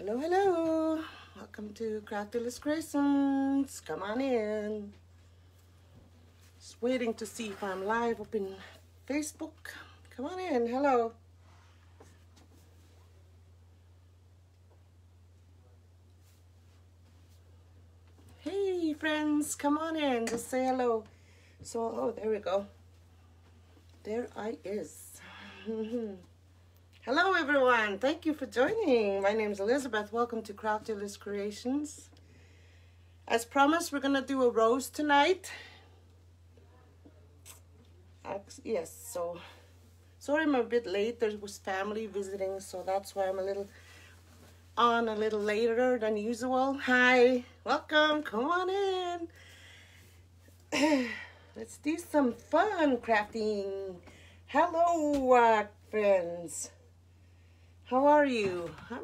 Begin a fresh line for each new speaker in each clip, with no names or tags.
Hello, hello. Welcome to Crafty CreeAtions. Come on in. Just waiting to see if I'm live up in Facebook. Come on in. Hello. Hey, friends. Come on in. Just say hello. So, oh, there we go. There I is. Hello, everyone. Thank you for joining. My name is Elizabeth. Welcome to Crafty CreeAtions. As promised, we're going to do a rose tonight. Yes, so sorry I'm a bit late. There was family visiting, so that's why I'm a little later than usual. Hi, welcome. Come on in. Let's do some fun crafting. Hello, friends. How are you? I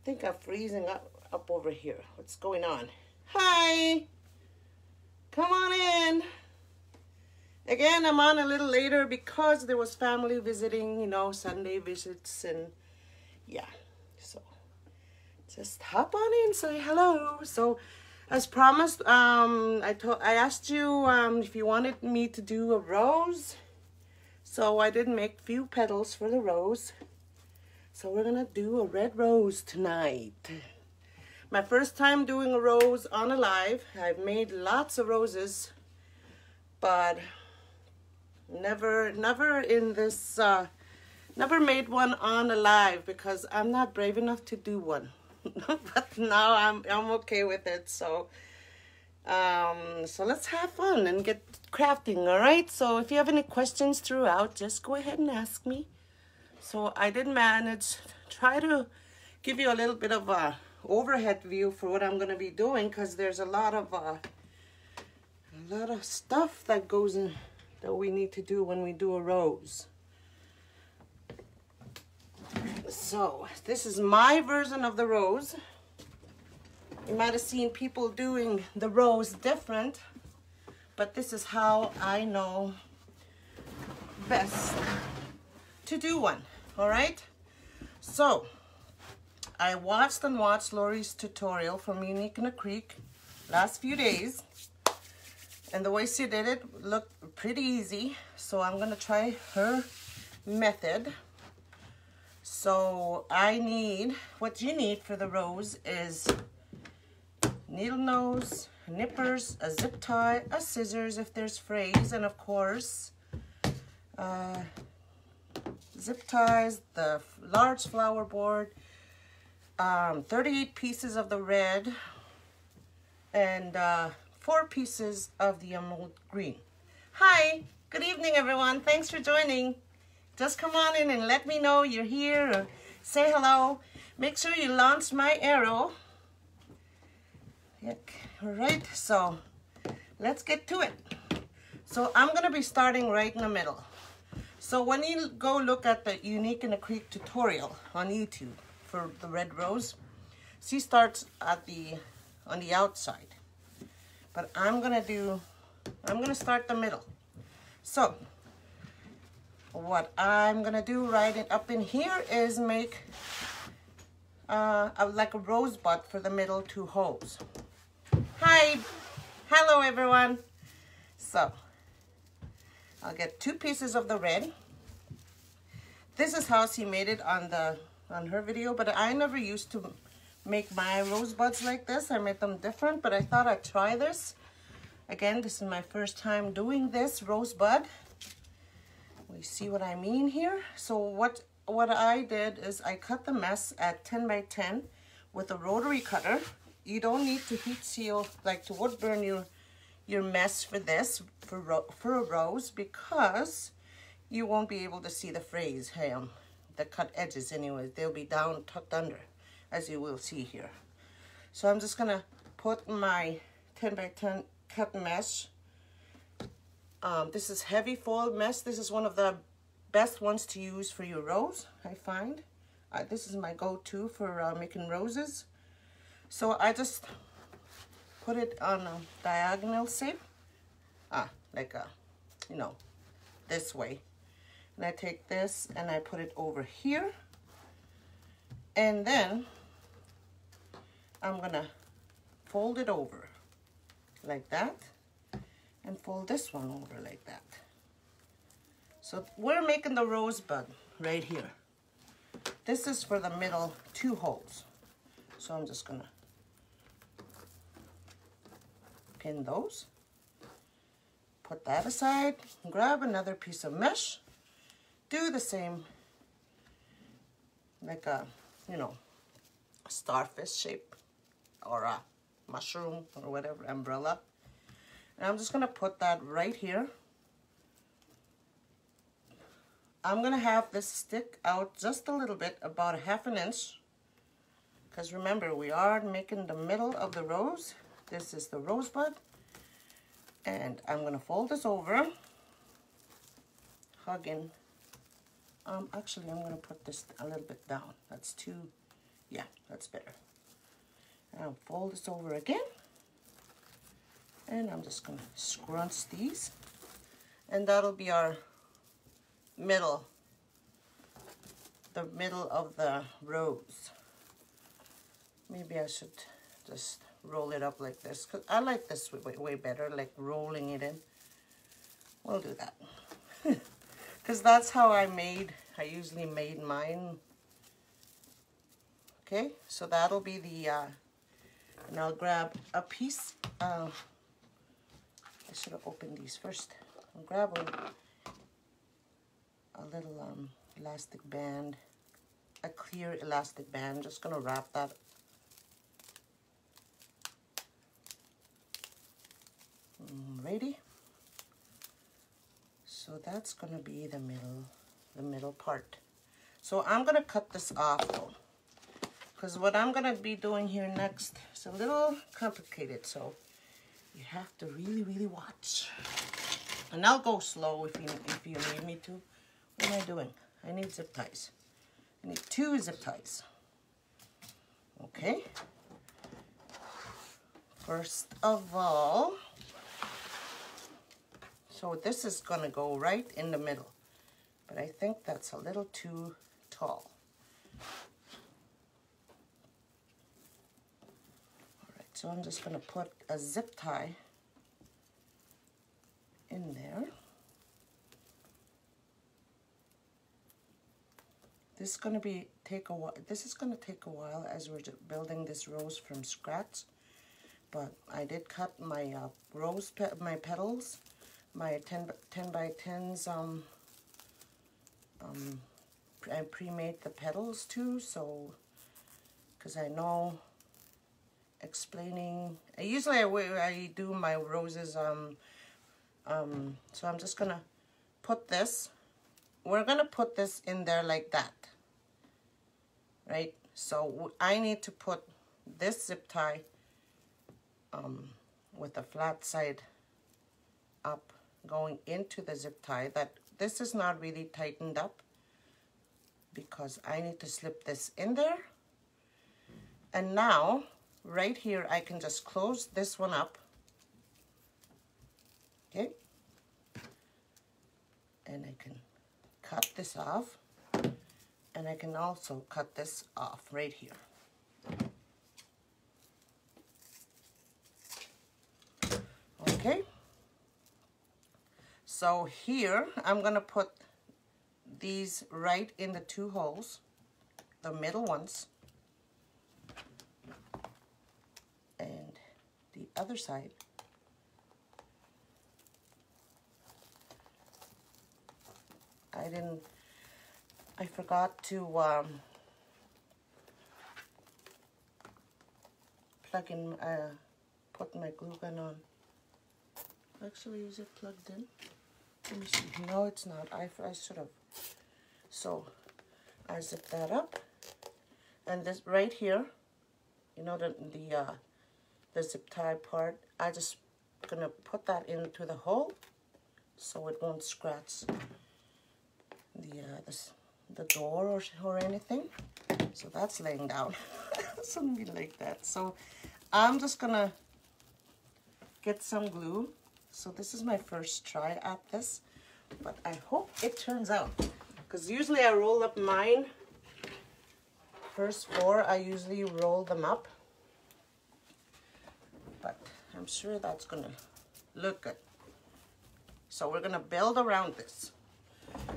think I'm freezing up over here. What's going on? Hi. Come on in. Again, I'm on a little later because there was family visiting, you know, Sunday visits, and yeah. So just hop on in, say hello. So as promised, I asked you if you wanted me to do a rose. So I did make a few petals for the rose. So we're gonna do a red rose tonight. My first time doing a rose on a live. I've made lots of roses, but never in this, never made one on a live because I'm not brave enough to do one. But now I'm okay with it. So let's have fun and get crafting, all right? So if you have any questions throughout, just go ahead and ask me. So I did manage try to give you a little bit of a overhead view for what I'm going to be doing, because there's a lot of stuff that goes in that we need to do when we do a rose. So this is my version of the rose. You might have seen people doing the rose different, but this is how I know best to do one, all right? So I watched Lori's tutorial from Unique in a Creek last few days, and the way she did it looked pretty easy, so I'm gonna try her method. So what you need for the rose is needle nose, nippers, a zip tie, a scissors if there's frays, and of course zip ties, the large flower board, 38 pieces of the red, and 4 pieces of the emerald green. Hi, good evening everyone. Thanks for joining. Just come on in and let me know you're here, or say hello. Make sure you launch my arrow. All right, so let's get to it. So I'm gonna be starting right in the middle. So when you go look at the Unique in a Creek tutorial on YouTube for the red rose, she starts on the outside. But I'm gonna start the middle. So what I'm gonna do right up in here is make like a rosebud for the middle 2 holes. Hi, hello everyone. So I'll get 2 pieces of the red. This is how she made it on her video, but I never used to make my rosebuds like this. I made them different, but I thought I'd try this. Again, this is my first time doing this rosebud. We see what I mean here. So what I did is I cut the mess at 10 by 10 with a rotary cutter. You don't need to heat seal, like to wood burn your mess for this, for a rose, because you won't be able to see the frays, the cut edges anyways. They'll be down, tucked under, as you will see here. So I'm just gonna put my 10 by 10 cut mesh. This is heavy foil mesh. This is one of the best ones to use for your rose, I find. This is my go-to for making roses. So I just put it on a diagonal shape, like this way. And I take this and I put it over here. And then I'm gonna fold it over like that and fold this one over like that. So we're making the rosebud right here. This is for the middle 2 holes. So I'm just gonna pin those, put that aside, grab another piece of mesh, do the same, like a, you know, starfish shape or a mushroom or whatever, umbrella. And I'm just gonna put that right here. I'm gonna have this stick out just a little bit, about a 1/2 inch, because remember, we are making the middle of the rose. This is the rosebud. And I'm gonna fold this over, hugging. Actually, I'm gonna put this a little bit down. That's too, yeah, that's better. And I'll fold this over again. And I'm just gonna scrunch these. And that'll be our middle, the middle of the rose. Maybe I should just roll it up like this, because I like this way better, like rolling it in. We'll do that. Because that's how I usually made mine. Okay, so that'll be the, and I'll grab a piece, I should have opened these first. I'll grab a little elastic band, a clear elastic band. Just gonna wrap that. Ready? So that's gonna be the middle part. So I'm gonna cut this off though, because what I'm gonna be doing here next is a little complicated. So you have to really watch. And I'll go slow if you need me to. What am I doing? I need zip ties. I need 2 zip ties. Okay. First of all, so this is gonna go right in the middle, but I think that's a little too tall. All right, so I'm just gonna put a zip tie in there. This is gonna take a while. This is gonna take a while as we're building this rose from scratch. But I did cut my my petals, my 10 by 10s. I pre-made the petals too, so because I know explaining. Usually I do my roses. So I'm just gonna put this. We're gonna put this in there like that, right? So I need to put this zip tie with the flat side up, going into the zip tie. That this is not really tightened up because I need to slip this in there. And now right here I can just close this one up, okay, and I can cut this off, and I can also cut this off right here. Okay, so here I'm gonna put these right in the 2 holes, the middle ones, and the other side I forgot to plug in, put my glue gun on. Actually, is it plugged in? Let me see. No, it's not. I should have. So I zip that up, and this right here, you know, the zip tie part, I just gonna put that into the hole so it won't scratch the door or anything. So that's laying down. Something like that. So I'm just gonna get some glue. So this is my first try at this, but I hope it turns out, because usually I roll up mine first 4, I usually roll them up. But I'm sure that's gonna look good. So we're gonna build around this.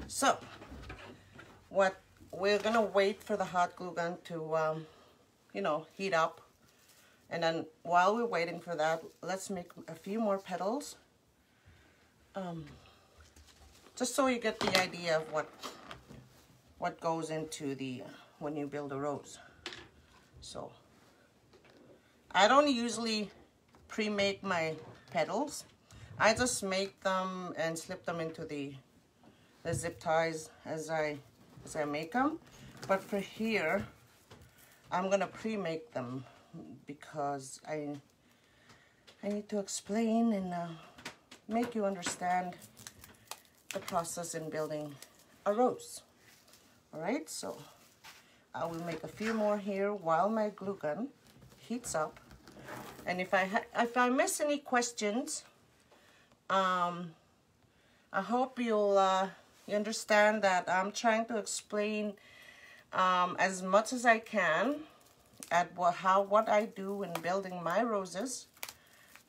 So what we're gonna wait for the hot glue gun to you know, heat up. And then while we're waiting for that, let's make a few more petals. Just so you get the idea of what goes into the when you build a rose. So I don't usually pre-make my petals. I just make them and slip them into the zip ties as I make them. But for here, I'm gonna pre-make them because I need to explain and make you understand the process in building a rose. All right, so I will make a few more here while my glue gun heats up. And if I miss any questions, I hope you understand that I'm trying to explain as much as I can at what I do in building my roses.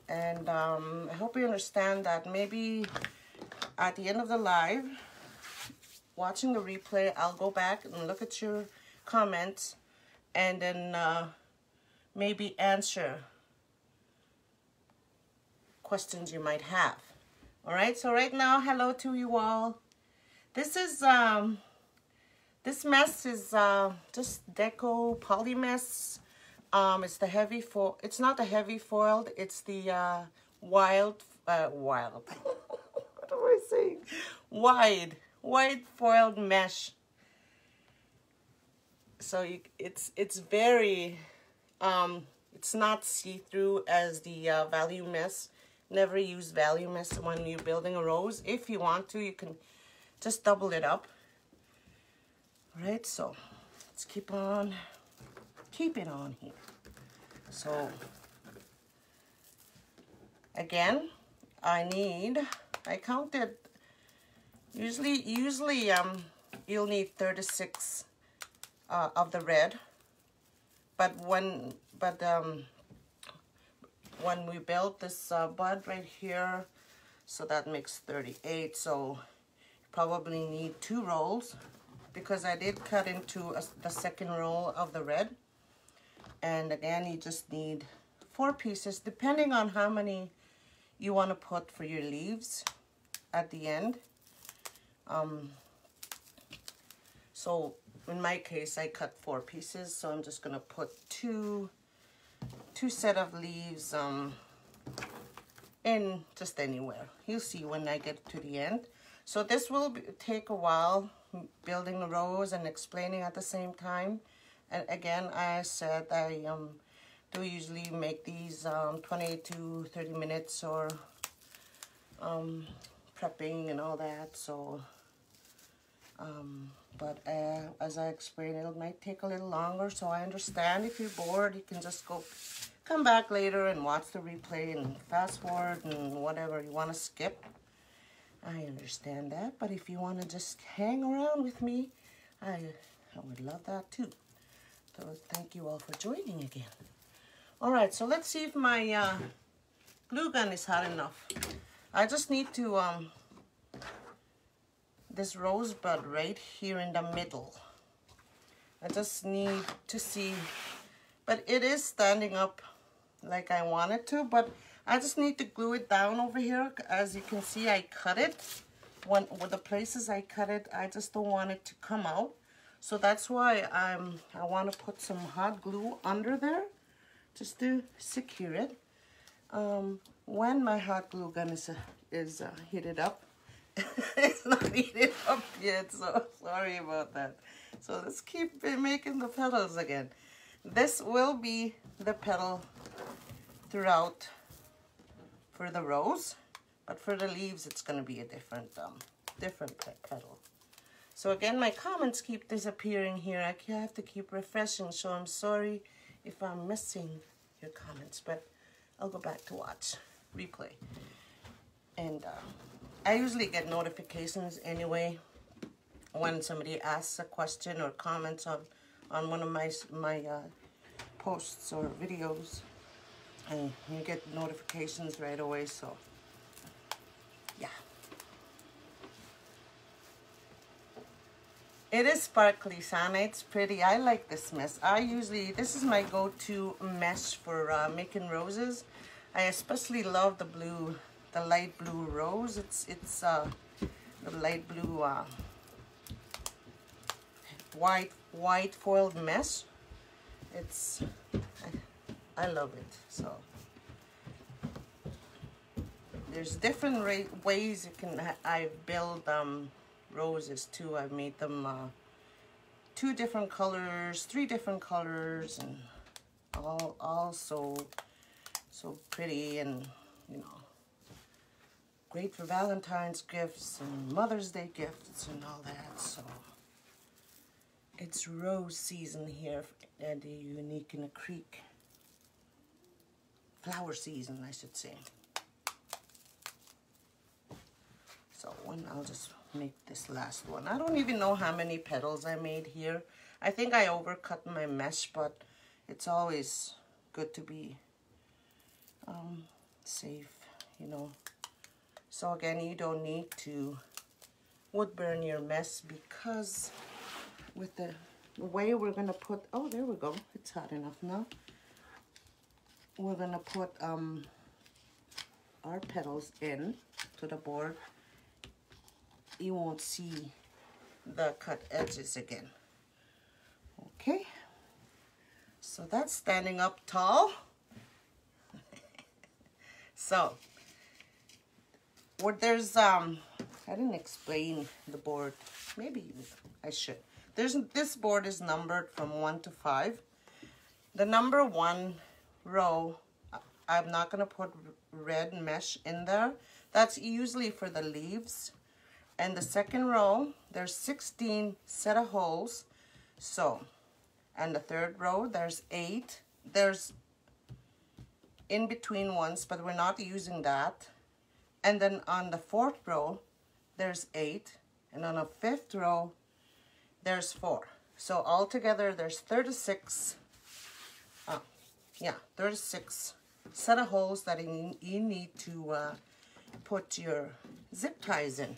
And I hope you understand that maybe at the end of the live, watching the replay, I'll go back and look at your comments and then maybe answer questions you might have. All right, so right now, hello to you all. This is this mess is just deco poly mess. It's the heavy foil. It's not the heavy foiled. It's the wild. What am I saying? Wide foiled mesh. So it's very it's not see-through as the value mess. Never use value mess when you're building a rose. If you want to, you can just double it up. All right, so let's keep it on here. So again, I counted, usually you'll need 36 of the red, but when we built this bud right here, so that makes 38, so you probably need 2 rolls, because I did cut into the second roll of the red. And again, you just need 4 pieces, depending on how many you want to put for your leaves at the end. So in my case, I cut 4 pieces, so I'm just gonna put two set of leaves in just anywhere. You'll see when I get to the end. So this will take a while, building a rose and explaining at the same time. And again, I said I do usually make these 20 to 30 minutes or prepping and all that. So, but as I explained, it might take a little longer. So I understand if you're bored, you can just come back later and watch the replay and fast forward and whatever you want to skip. I understand that. But if you want to just hang around with me, I would love that too. So thank you all for joining again. All right, so let's see if my glue gun is hot enough. I just need to, this rosebud right here in the middle. I just need to see, but it is standing up like I want it to, but I just need to glue it down over here. As you can see, I cut it. With the places I cut it, I just don't want it to come out. So that's why I want to put some hot glue under there just to secure it. When my hot glue gun is heated up, it's not heated up yet, so sorry about that. So let's keep making the petals again. This will be the petal throughout for the rose, but for the leaves, it's going to be a different petal. So again, my comments keep disappearing here. I have to keep refreshing, so I'm sorry if I'm missing your comments, but I'll go back to watch replay. And I usually get notifications anyway when somebody asks a question or comments on one of my posts or videos, and you get notifications right away. So yeah, it is sparkly, Sana. It's pretty. I like this mesh. This is my go-to mesh for making roses. I especially love the blue, the light blue rose. It's the light blue white foiled mesh. I love it. So there's different ways you can. I build roses too. I've made them 2 different colors, 3 different colors, and all so pretty, and you know, great for Valentine's gifts and Mother's Day gifts and all that. So it's rose season here at the Unique in the Creek. Flower season, I should say. So I'll just make this last one. I don't even know how many petals I made here. I think I overcut my mesh, but it's always good to be safe, you know. So again, you don't need to wood burn your mesh, because with the way we're gonna put, oh, there we go, it's hot enough now. We're gonna put our petals in to the board. You won't see the cut edges again. Okay, so that's standing up tall. So there's I didn't explain the board. Maybe I should. This board is numbered from 1 to 5. The number 1 row, I'm not gonna put red mesh in there. That's usually for the leaves. And the second row, there's 16 set of holes. So, and the third row, there's 8. There's in between ones, but we're not using that. And then on the 4th row, there's 8. And on the 5th row, there's 4. So altogether, there's 36. 36 set of holes that you need to put your zip ties in.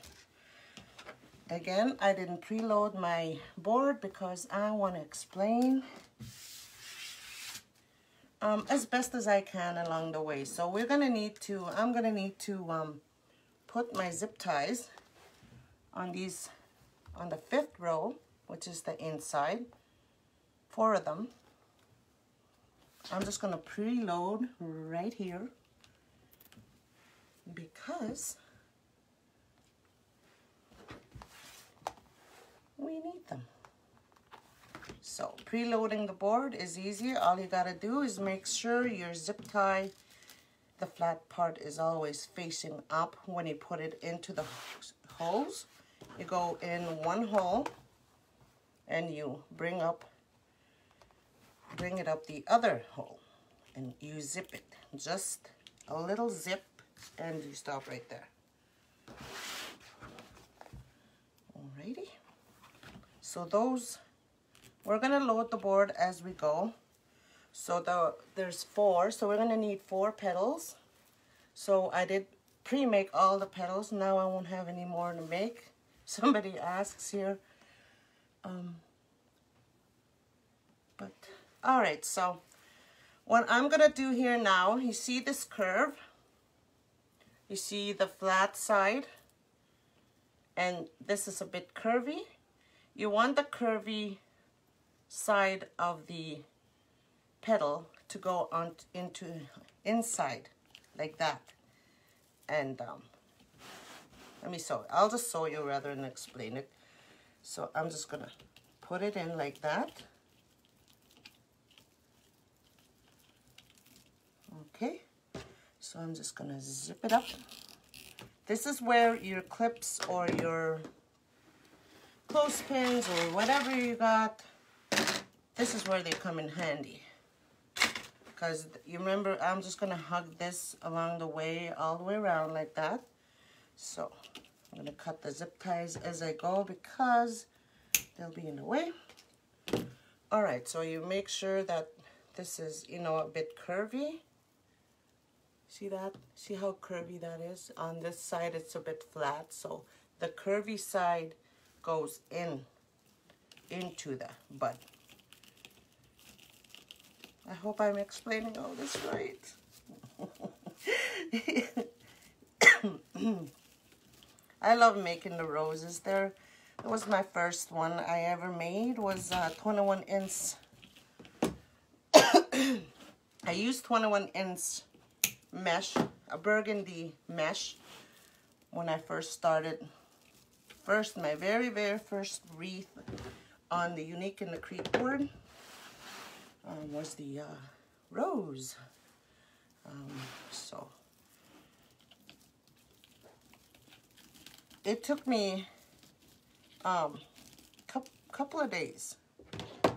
Again, I didn't preload my board because I want to explain as best as I can along the way. So I'm gonna need to put my zip ties on the 5th row, which is the inside, 4 of them. I'm just gonna preload right here because we need them. So preloading the board is easy. All you gotta do is make sure your zip tie, the flat part, is always facing up when you put it into the holes. You go in 1 hole and you bring it up the other hole, and you zip it. Just a little zip, and you stop right there. Alrighty. So we're gonna load the board as we go. So there's 4, so we're gonna need 4 petals. So I did pre-make all the petals. Now I won't have any more to make. Somebody asks here. But all right, so what I'm gonna do here now, you see this curve? You see the flat side? And this is a bit curvy. You want the curvy side of the petal to go on into inside like that. And let me sew. I'll just sew you rather than explain it. So I'm just gonna put it in like that. Okay, so I'm just gonna zip it up. This is where your clips or your clothespins or whatever you got, this is where they come in handy. Because you remember, I'm just gonna hug this along the way, all the way around like that. So I'm gonna cut the zip ties as I go because they'll be in the way. All right, so you make sure that this is, you know, a bit curvy. See that? See how curvy that is? On this side, it's a bit flat, so the curvy side goes into the bud. I hope I'm explaining all this right. I love making the roses. That was my first one I ever made, was 21-inch. I used 21-inch mesh, a burgundy mesh, when I first started. My very first wreath on the Unique in the Creek board was the rose. So it took me couple of days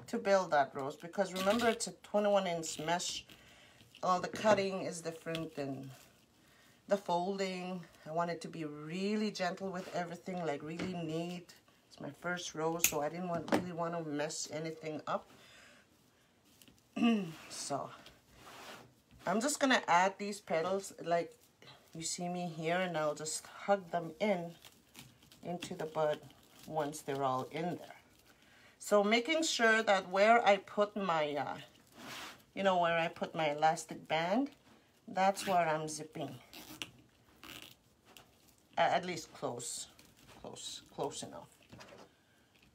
to build that rose, because remember, it's a 21-inch mesh. All the cutting is different, and the folding. I wanted to be really gentle with everything, like really neat. It's my first rose, so I didn't really want to mess anything up. So I'm just gonna add these petals like you see me here, and I'll just hug them into the bud once they're all in there. So making sure that where I put my, you know, where I put my elastic band, that's where I'm zipping. At least close enough.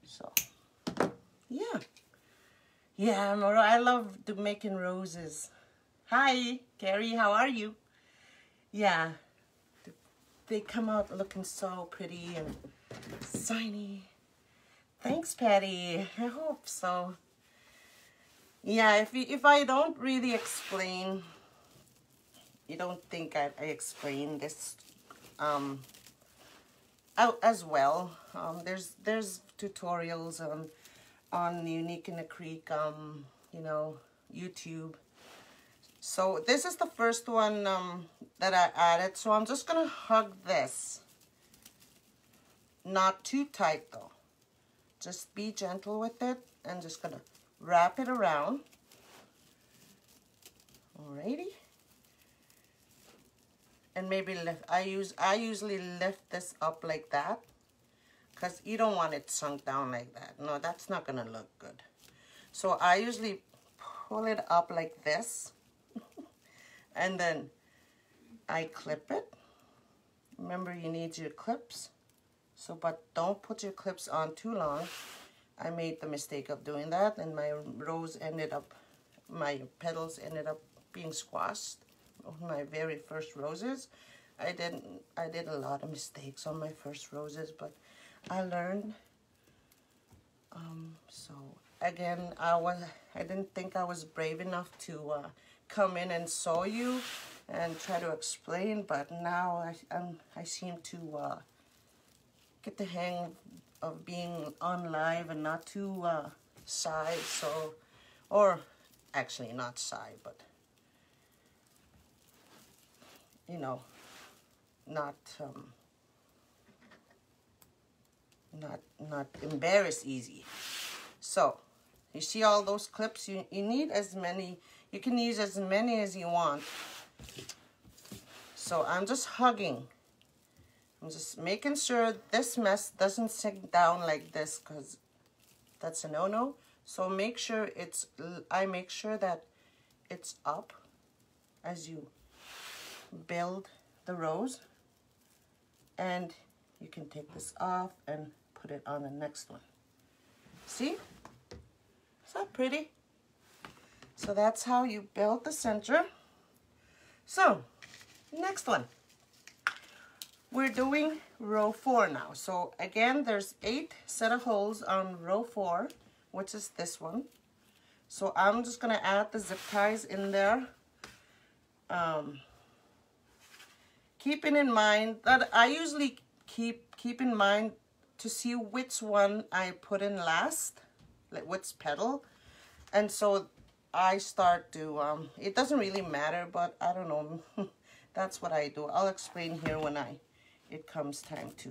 So, yeah. Yeah, Moro, I love making roses. Hi, Carrie, how are you? Yeah, they come out looking so pretty and shiny. Thanks, Patty. I hope so. Yeah, if I don't really explain, you don't think I explain this out as well. There's tutorials on Unique in the Creek, you know, YouTube. So this is the first one that I added. So I'm just gonna hug this. Not too tight though. Just be gentle with it, and just gonna wrap it around. Alrighty. And maybe lift. I usually lift this up like that, because you don't want it sunk down like that. No, that's not gonna look good. So I usually pull it up like this, and then I clip it. Remember, you need your clips. So, but don't put your clips on too long. I made the mistake of doing that, and my petals ended up being squashed. My very first roses. I did a lot of mistakes on my first roses, but I learned. So again, I didn't think I was brave enough to come in and show you and try to explain, but now I seem to get the hang of being on live and not too shy. So, or actually not shy, but you know, not embarrassed easy. So you see all those clips, you need as many, you can use as many as you want. So I'm just hugging. I'm just making sure this mess doesn't sink down like this, because that's a no-no. So make sure I make sure that it's up as you build the rose, and you can take this off and put it on the next one. See? Is that pretty? So that's how you build the center. So, next one. We're doing row 4 now. So again, there's 8 set of holes on row 4, which is this one. So I'm just gonna add the zip ties in there. Keeping in mind that I usually keep in mind to see which one I put in last, like which petal. And so I start to, it doesn't really matter, but I don't know, that's what I do. I'll explain here when it comes time to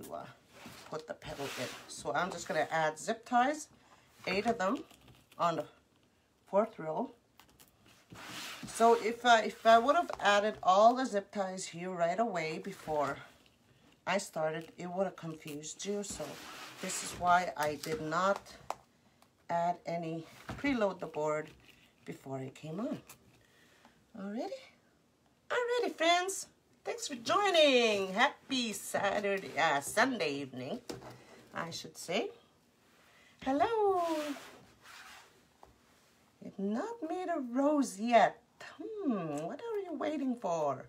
put the petal in. So I'm just gonna add zip ties, 8 of them on 4th row. So if I would have added all the zip ties here right away before I started, it would have confused you. So this is why I did not add any preload the board before it came on. Alrighty friends, thanks for joining. Happy Sunday evening, I should say. Hello. You've not made a rose yet. What are you waiting for?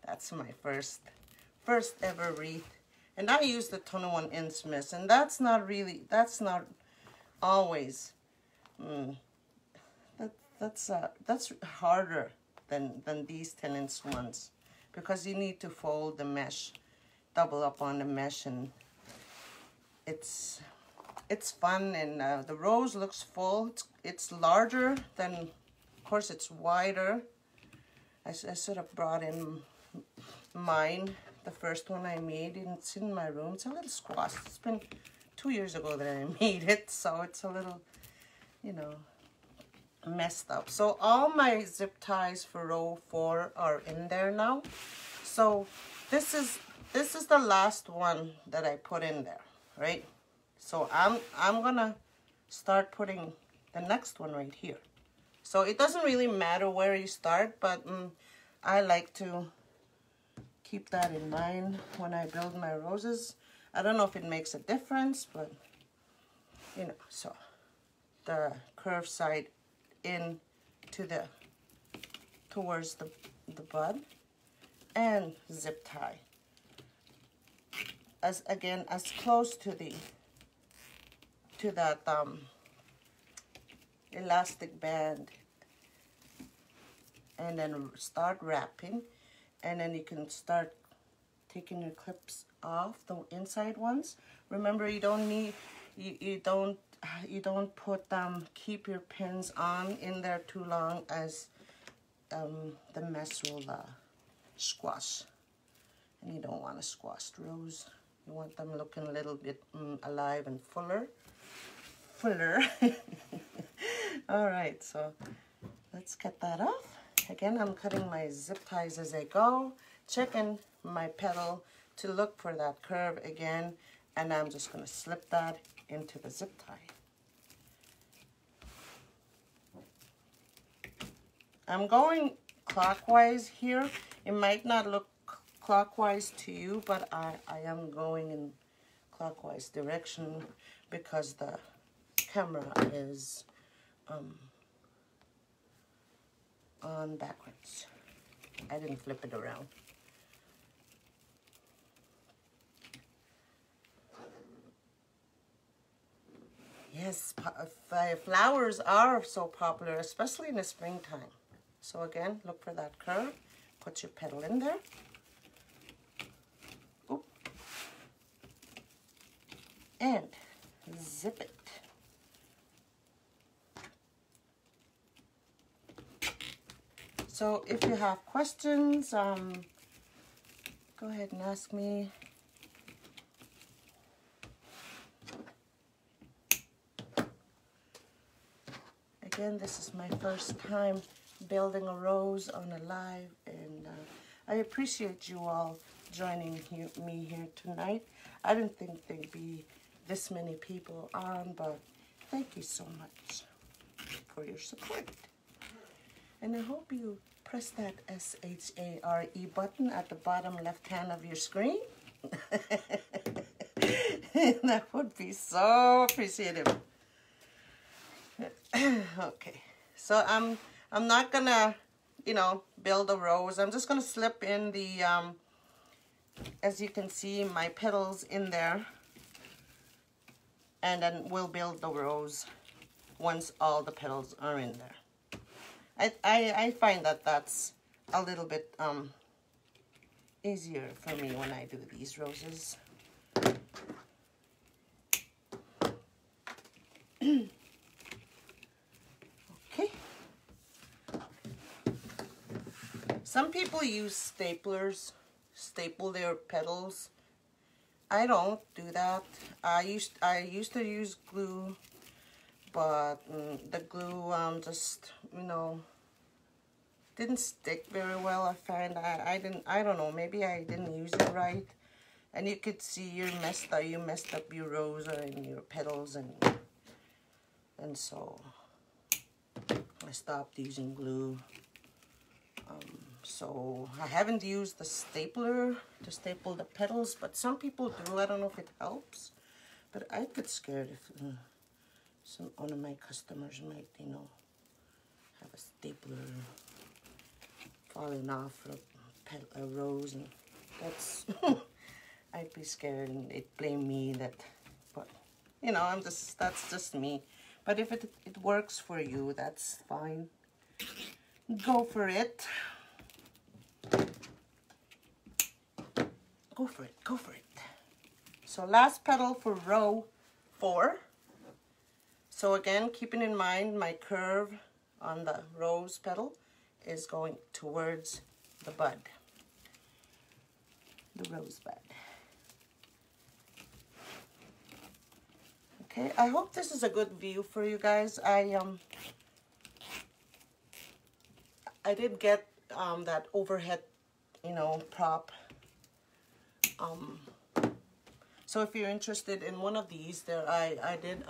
That's my first ever wreath. And I use the 21 inch mist, and that's not always, that's harder than these 10 inch ones, because you need to fold the mesh, double up on the mesh, and it's fun, and the rose looks full. It's larger than, of course it's wider. I should have brought in mine, the first one I made, and it's in my room. It's a little squashed. It's been 2 years ago that I made it, so it's a little, you know, messed up. So all my zip ties for row 4 are in there now. So this is the last one that I put in there, right? So I'm gonna start putting the next one right here. So it doesn't really matter where you start, but I like to keep that in mind when I build my roses. I don't know if it makes a difference, but you know, so the curved side in to towards the bud, and zip tie as close to that elastic band, and then start wrapping, and then you can start taking your clips off, the inside ones. Remember, you don't need, you don't put keep your pins on in there too long, as the mess will squash, and you don't want a squashed rose. You want them looking a little bit alive and fuller. All right, so let's cut that off. Again, I'm cutting my zip ties as I go, checking my petal to look for that curve again, and I'm just going to slip that into the zip tie. I'm going clockwise here. It might not look clockwise to you, but I am going in clockwise direction because the camera is on backwards. I didn't flip it around. Yes, flowers are so popular, especially in the springtime. So again, look for that curve. Put your petal in there. Oop. And zip it. So if you have questions, go ahead and ask me. Again, this is my first time building a rose on a live, and I appreciate you all joining me here tonight. I didn't think there'd be this many people on, but thank you so much for your support. And I hope you press that SHARE button at the bottom left hand of your screen. That would be so appreciative. Okay, so I'm not gonna, you know, build a rose. I'm just gonna slip in the, as you can see, my petals in there, and then we'll build the rose once all the petals are in there. I find that that's a little bit easier for me when I do these roses. Okay. Some people use staplers, staple their petals. I don't do that. I used to use glue, but the glue just, you know, didn't stick very well. I find I don't know, maybe I didn't use it right. And you could see you messed up your rose and your petals, and so I stopped using glue. So I haven't used the stapler to staple the petals, but some people do. I don't know if it helps, but I'd get scared if one of my customers might, you know, have a stapler falling off a rose, and that's I'd be scared and they'd blame me that. But you know, that's just me. But if it works for you, that's fine. Go for it. Go for it, go for it. So last petal for row 4. So again, keeping in mind my curve on the rose petal is going towards the bud, the rose bud. Okay, I hope this is a good view for you guys. I did get that overhead, you know, prop. So if you're interested in one of these, there I did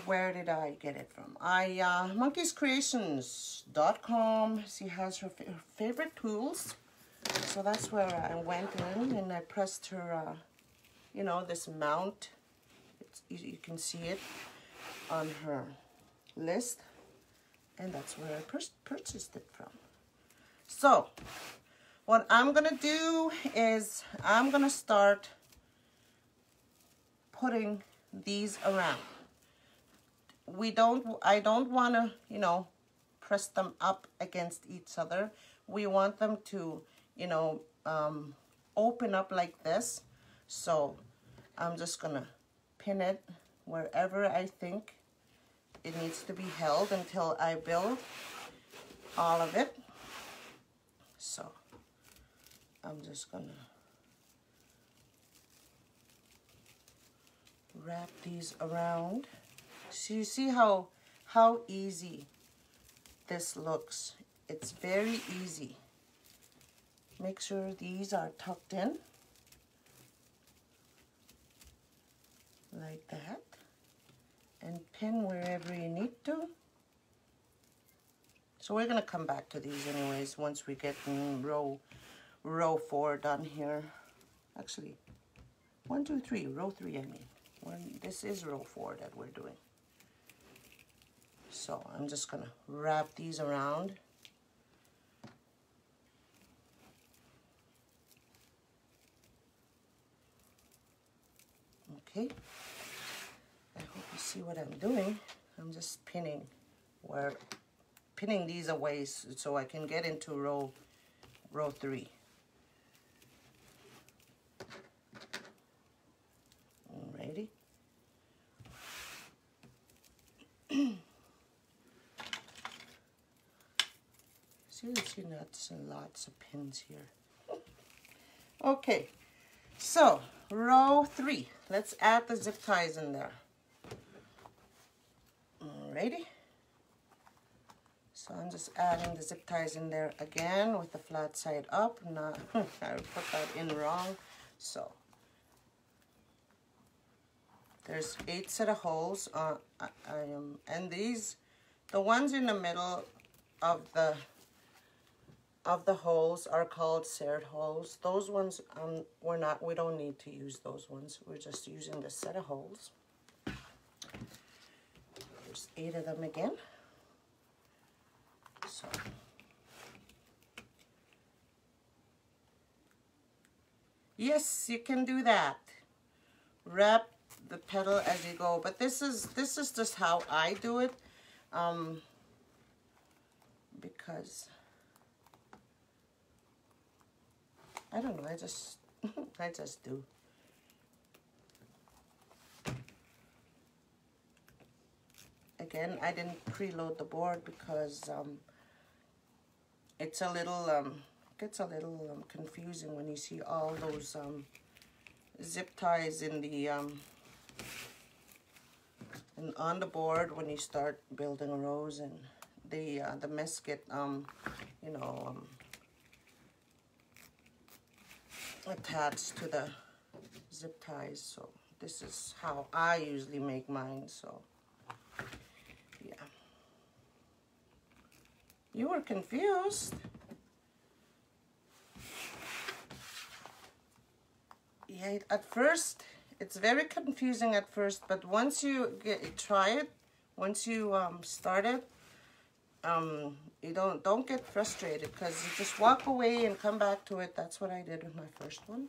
where did I get it from? CreeAtions.com. She has her favorite tools, so that's where I went in and I pressed her you know, this mount. You can see it on her list, and that's where I purchased it from. So what I'm gonna do is I'm gonna start putting these around. I don't want to, you know, press them up against each other. We want them to, you know, open up like this. So I'm just gonna pin it wherever I think it needs to be held until I build all of it. So I'm just gonna wrap these around. So you see how easy this looks. It's very easy. Make sure these are tucked in like that, and pin wherever you need to. So we're gonna come back to these anyways once we get row 4 done here. Actually, 1, 2, 3, row 3. I mean, this is row 4 that we're doing. So I'm just gonna wrap these around. Okay. I hope you see what I'm doing. I'm just pinning these away so I can get into row 3. Alrighty. See lots and lots of pins here. Okay, so row 3. Let's add the zip ties in there. Alrighty. So I'm just adding the zip ties in there again with the flat side up. Not, I put that in wrong. So there's 8 set of holes. And these, the ones in the middle of the holes are called serred holes. Those ones we don't need to use those ones. We're just using the set of holes. There's 8 of them again. So yes, you can do that. Wrap the petal as you go, but this is just how I do it, because I don't know, I just do. Again, I didn't preload the board because it's a little gets a little confusing when you see all those zip ties in the And on the board, when you start building a rose, and the mess get you know, attached to the zip ties. So this is how I usually make mine. So yeah, you were confused. Yeah, at first it's very confusing at first, but once you try it, once you start it, you don't get frustrated, because you just walk away and come back to it. That's what I did with my first one,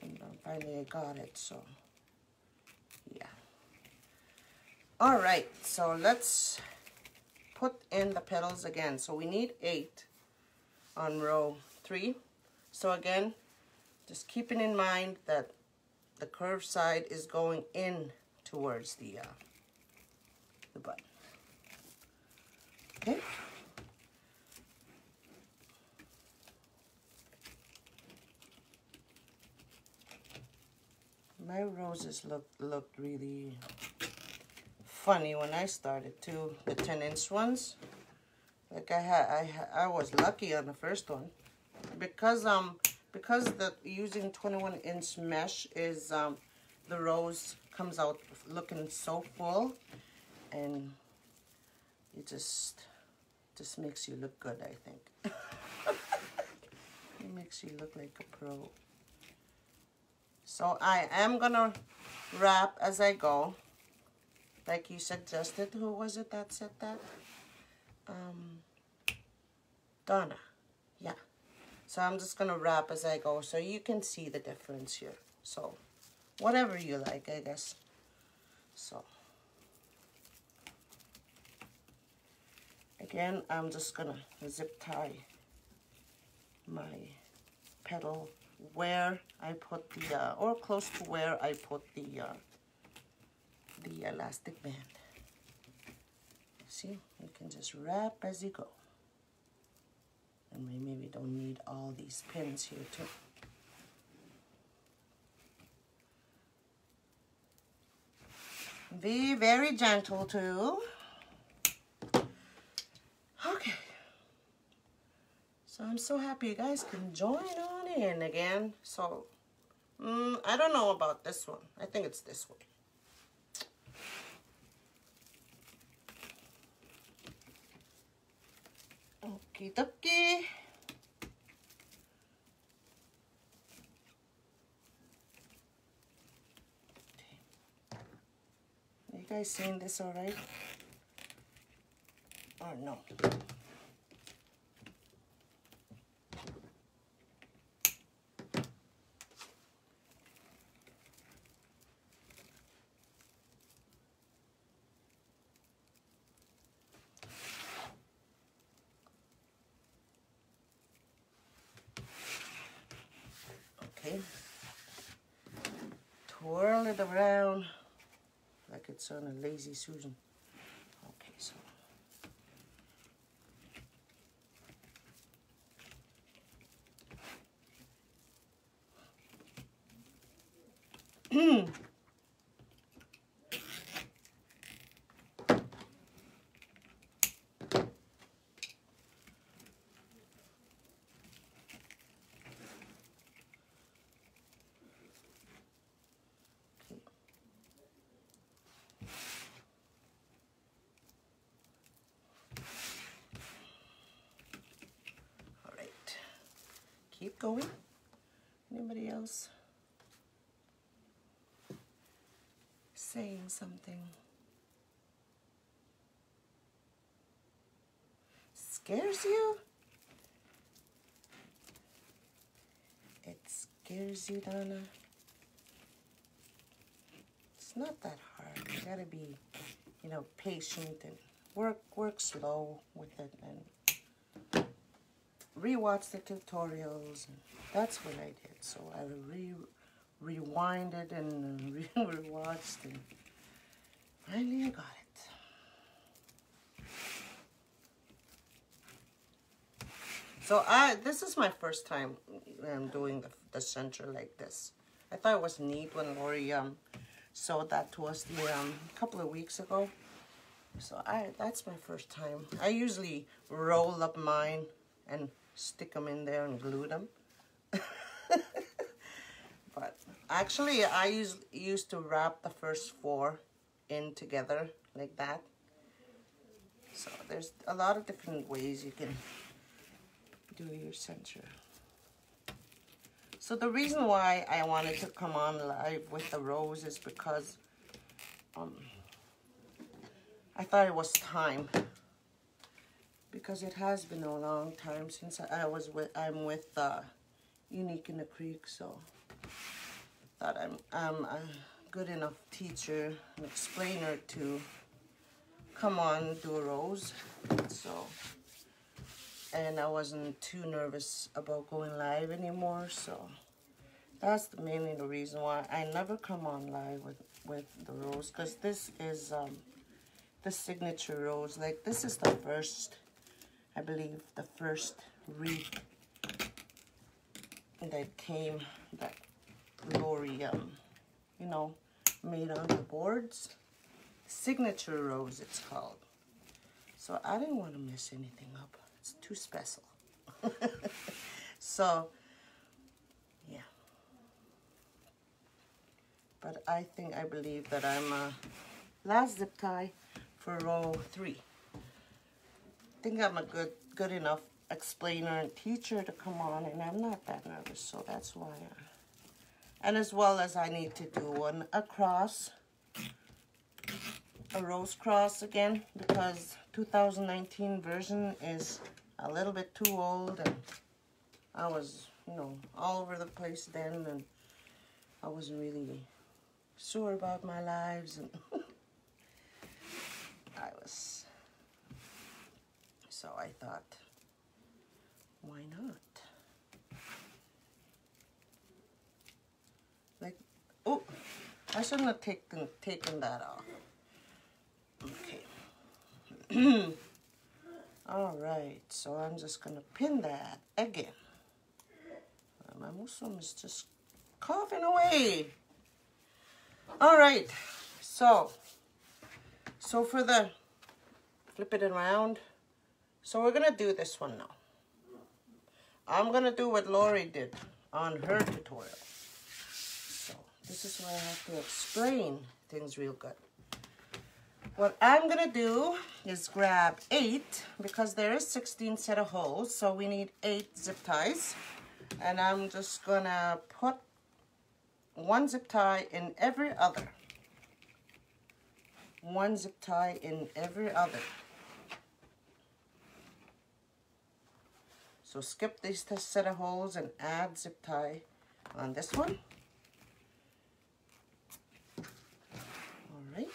and finally I got it. So yeah. All right, so let's put in the petals again. So we need 8 on row 3. So again, just keeping in mind that the curved side is going in towards the bud. Okay. My roses looked really funny when I started too. The 10-inch ones. Like I was lucky on the first one, because the using 21-inch mesh is the rose comes out looking so full, and it just makes you look good, I think. It makes you look like a pro. So I am gonna wrap as I go, like you suggested. Who was it that said that? Donna. Yeah. So I'm just gonna wrap as I go, so you can see the difference here. So whatever you like, I guess. So again, I'm just gonna zip tie my petal where I put the or close to where I put the elastic band. See, you can just wrap as you go. And we maybe don't need all these pins here too. Be very gentle too. Okay. So I'm so happy you guys can join on in again. So, I don't know about this one. I think it's this one. Okie dokie. Are you guys seeing this all right? Or no? Okay. Twirl it around like it's on a Lazy Susan. Okay, so. Keep going. Anybody else saying something? Scares you? It scares you, Donna? It's not that hard. You gotta be, you know, patient and work slow with it, and rewatch the tutorials. And that's what I did. So I rewinded and rewatched, and finally I got it. So this is my first time doing the center like this. I thought it was neat when Lori So that was the couple of weeks ago. So that's my first time. I usually roll up mine and stick them in there and glue them. But actually, I used to wrap the first 4 in together like that. So there's a lot of different ways you can do your center. So the reason why I wanted to come on live with the rose is because I thought it was time. Because it has been a long time since I'm with Unique in the Creek, so I thought I'm a good enough teacher and explainer to come on do a rose. So, and I wasn't too nervous about going live anymore, so that's mainly the reason why I never come on live with the rose, because this is the signature rose. Like, this is the first, I believe, the first wreath that came, that Lori, you know, made on the boards. Signature rose, it's called. So I didn't want to mess anything up. It's too special. So, yeah. But I believe that I'm last zip tie for row 3. I think I'm a good enough explainer and teacher to come on, and I'm not that nervous, so that's why. And as well as I need to do a cross, a rose cross again, because 2019 version is a little bit too old, and I was, you know, all over the place then, and I wasn't really sure about my lives, and so I thought, why not? Like, oh, I shouldn't have taken that off. Okay. All right, so I'm just gonna pin that again. My muscle is just coughing away. All right, so for the, flip it around. So we're gonna do this one now. I'm gonna do what Lori did on her tutorial. So this is why I have to explain things real good. What I'm gonna do is grab 8, because there is 16 set of holes, so we need 8 zip ties. And I'm just gonna put 1 zip tie in every other. 1 zip tie in every other. So skip this set of holes and add zip tie on this one. All right.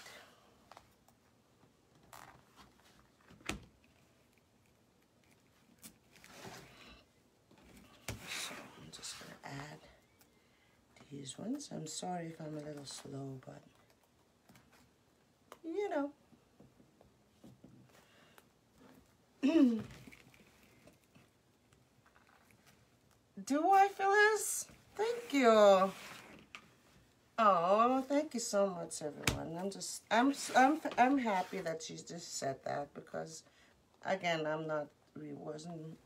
So I'm just going to add these ones. I'm sorry if I'm a little slow, but you know. Do I, Phyllis? Thank you. Oh, thank you so much, everyone. I'm happy that she just said that, because again,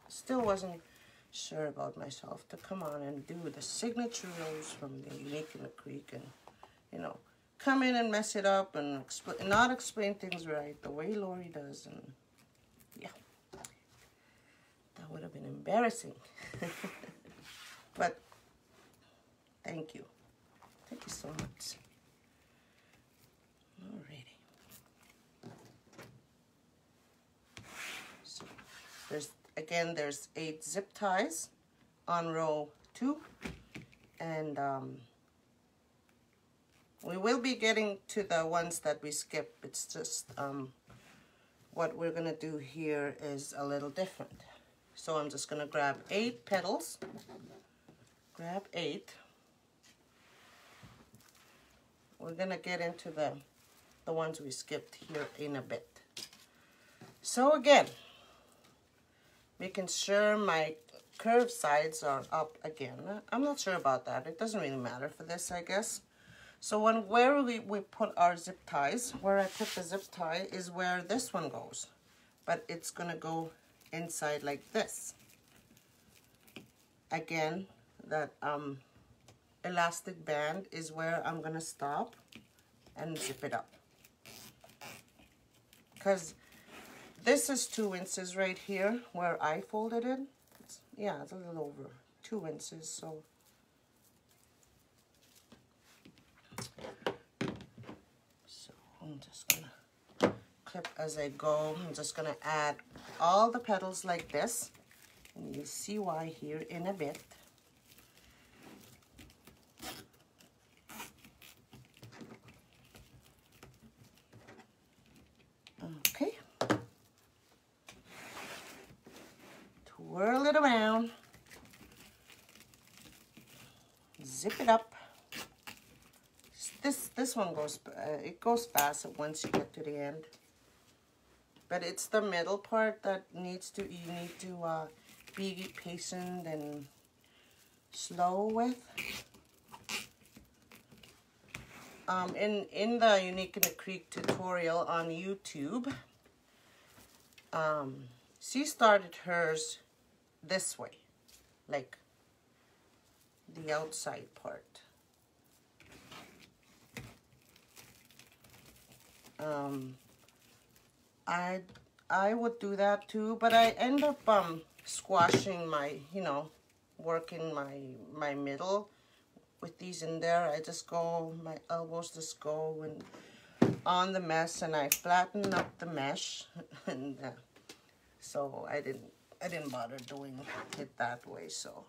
still wasn't sure about myself to come on and do the signature rose from the Unique in the Creek, and you know, come in and mess it up and not explain things right the way Lori does, and yeah, that would have been embarrassing. But thank you. Thank you so much. Alrighty. So there's 8 zip ties on row 2, and we will be getting to the ones that we skip. It's just what we're gonna do here is a little different. So I'm just gonna grab 8 petals. Grab 8. We're gonna get into the ones we skipped here in a bit. So again, making sure my curved sides are up again. I'm not sure about that. It doesn't really matter for this, I guess. So where we put our zip ties, where I put the zip tie is where this one goes. But it's gonna go inside like this. Again, that elastic band is where I'm gonna stop and zip it up. Because this is 2 inches right here where I folded it. Yeah, it's a little over 2 inches, so. So I'm just gonna clip as I go. I'm just gonna add all the petals like this. And you'll see why here in a bit. Okay. Twirl it around. Zip it up. This one goes, it goes fast once you get to the end. But it's the middle part that you need to be patient and slow with. In the Unique in the Creek tutorial on YouTube, she started hers this way, like the outside part. I would do that too, but I end up squashing my, working my middle with these in there. I just go, my elbows just go on the mesh, and I flatten up the mesh, and so I didn't bother doing it that way. So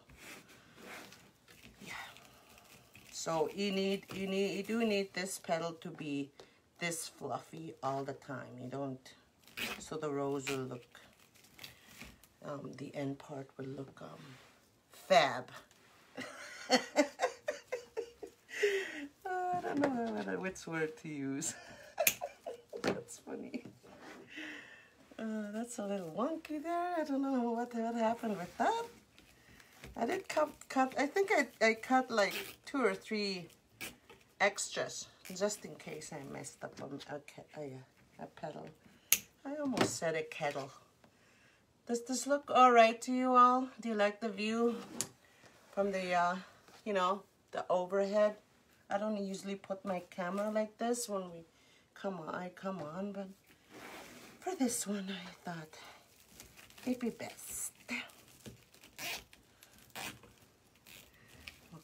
yeah, so you do need this petal to be this fluffy all the time. You don't, so the rose will look, the end part will look fab. I don't know which word to use. That's funny. That's a little wonky there. I don't know what happened with that. I did cut. I think I cut like 2 or 3 extras just in case I messed up on a petal. I almost said a kettle. Does this look all right to you all? Do you like the view from the, the overhead? I don't usually put my camera like this when we come on, but for this one I thought it'd be best.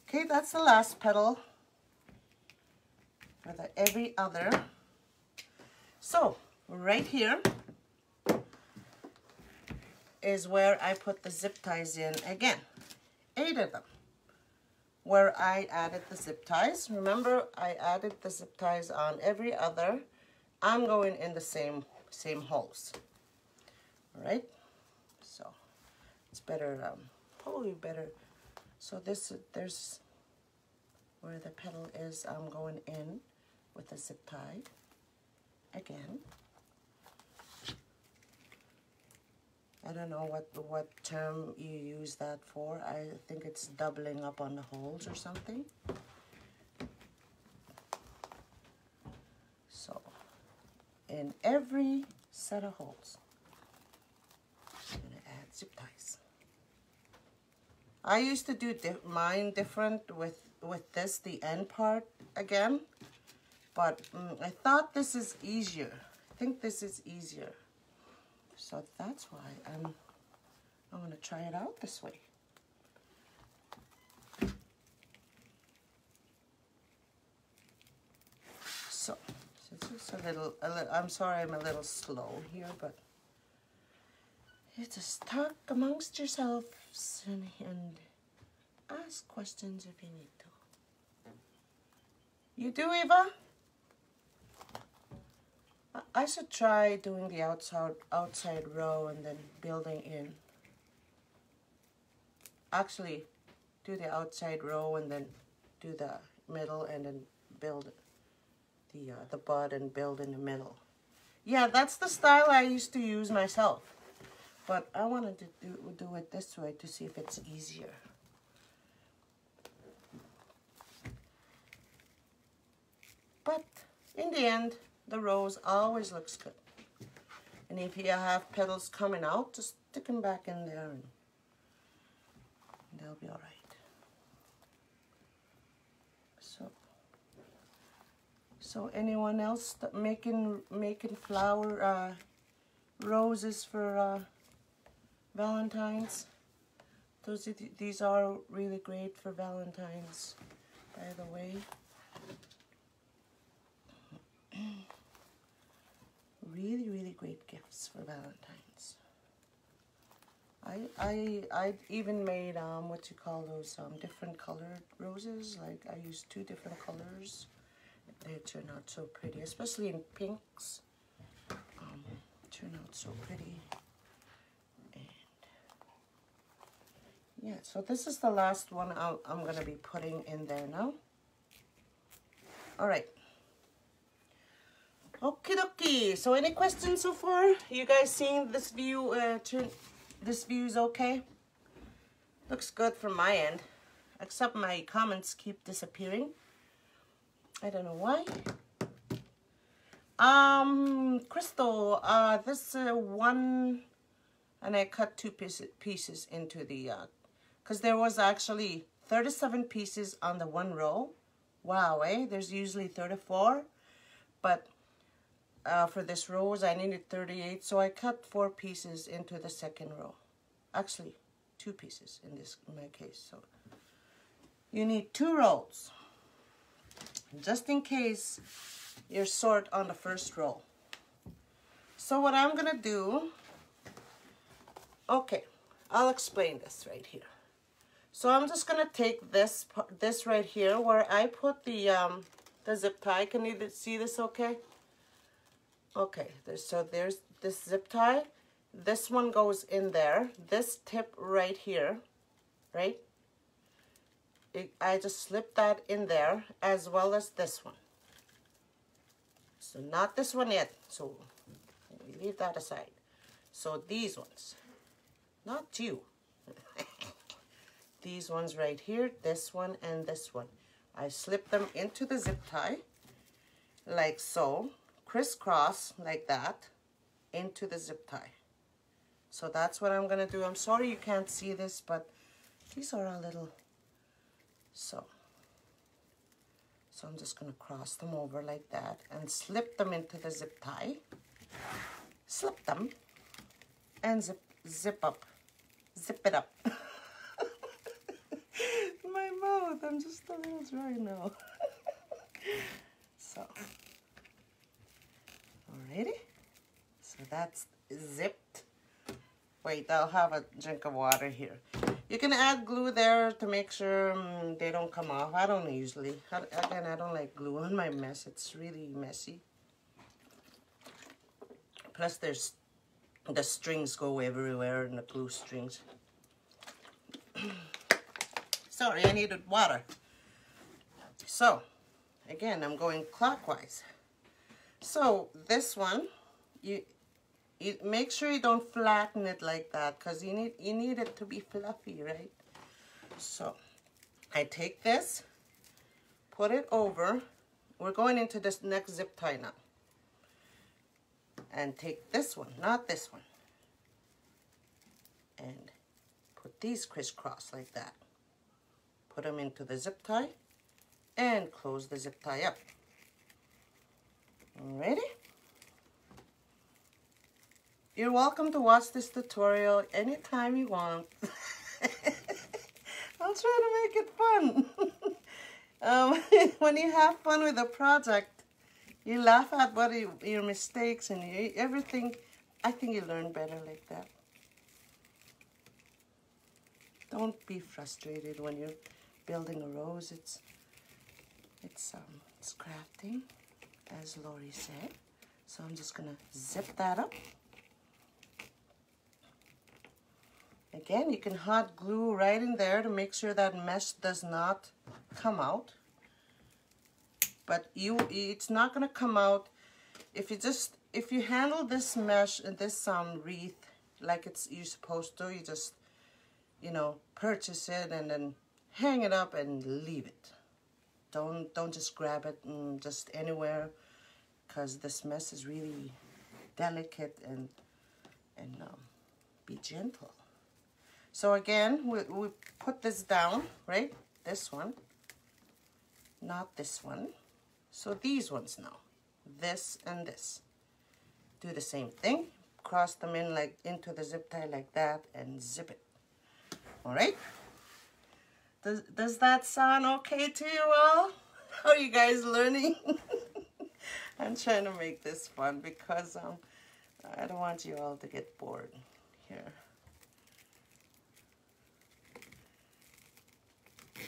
Okay, that's the last petal for the every other. So right here is where I put the zip ties in again. 8 of them. Where I added the zip ties. Remember, I added the zip ties on every other. I'm going in the same holes. All right. So it's better, probably better. So there's where the petal is. I'm going in with the zip tie again. I don't know what term you use that for. I think it's doubling up on the holes or something. So, in every set of holes, I'm going to add zip ties. I used to do mine different with this, the end part again, but I thought this is easier. I think this is easier. So that's why I'm going to try it out this way. So it's just a little, I'm sorry I'm a little slow here, but you just talk amongst yourselves and ask questions if you need to. You do, Eva? I should try doing the outside row and then building in. Actually, do the outside row and then do the middle and then build the bud and build in the middle. Yeah, that's the style I used to use myself. But I wanted to do it this way to see if it's easier. But in the end, the rose always looks good. And if you have petals coming out, just stick them back in there and they'll be all right. So anyone else that making flower roses for Valentine's? These are really great for Valentine's, by the way. Really, really great gifts for Valentine's. I even made what you call those different colored roses. Like I used 2 different colors. They turn out so pretty, especially in pinks. Turn out so pretty. And yeah, so this is the last one I'm gonna be putting in there now. All right. Okie dokie. So any questions so far? You guys seeing this view? This view is okay. Looks good from my end, except my comments keep disappearing. I don't know why. Crystal, this one, and I cut 2 pieces into the, because there was actually 37 pieces on the 1 row. Wow, eh? There's usually 34, but for this rose I needed 38, so I cut 4 pieces into the 2nd row. Actually, 2 pieces in my case. So you need 2 rows, just in case you're short on the 1st row. So what I'm gonna do, okay, I'll explain this right here. So I'm just gonna take this right here where I put the zip tie. Can you see this okay? Okay, there's this zip tie. This one goes in there. This tip right here, right? I just slip that in there, as well as this one. So not this one yet, so we leave that aside. So these ones, not you. These ones right here, this one and this one. I slip them into the zip tie, like so, crisscross like that, into the zip tie. So that's what I'm gonna do. I'm sorry you can't see this, but these are a little, so I'm just gonna cross them over like that and slip them into the zip tie. Slip them and zip it up. My mouth, I'm just a little dry now. So, alrighty. So that's zipped. Wait, I'll have a drink of water here. You can add glue there to make sure they don't come off. I don't usually. Again, I don't like glue on my mess. It's really messy. Plus, there's the strings go everywhere and the glue strings. Sorry, I needed water. So, again, I'm going clockwise. So, this one, you make sure you don't flatten it like that, because you need it to be fluffy, right? So I take this, put it over. We're going into this next zip tie now. And take this one, not this one, and put these crisscross like that. Put them into the zip tie and close the zip tie up. Alrighty? You're welcome to watch this tutorial anytime you want. I'll try to make it fun. When you have fun with a project, you laugh at your mistakes and everything. I think you learn better like that. Don't be frustrated when you're building a rose. It's crafting, as Lori said. So I'm just gonna zip that up. Again, you can hot glue right in there to make sure that mesh does not come out. But it's not gonna come out if you handle this mesh and this wreath like you're supposed to. You just, purchase it and then hang it up and leave it. Don't just grab it just anywhere, because this mess is really delicate, and be gentle. So again, we put this down, right? This one, not this one. So these ones now, this and this. Do the same thing. Cross them in like into the zip tie like that and zip it. All right. Does that sound okay to you all? How are you guys learning? I'm trying to make this fun because I don't want you all to get bored here.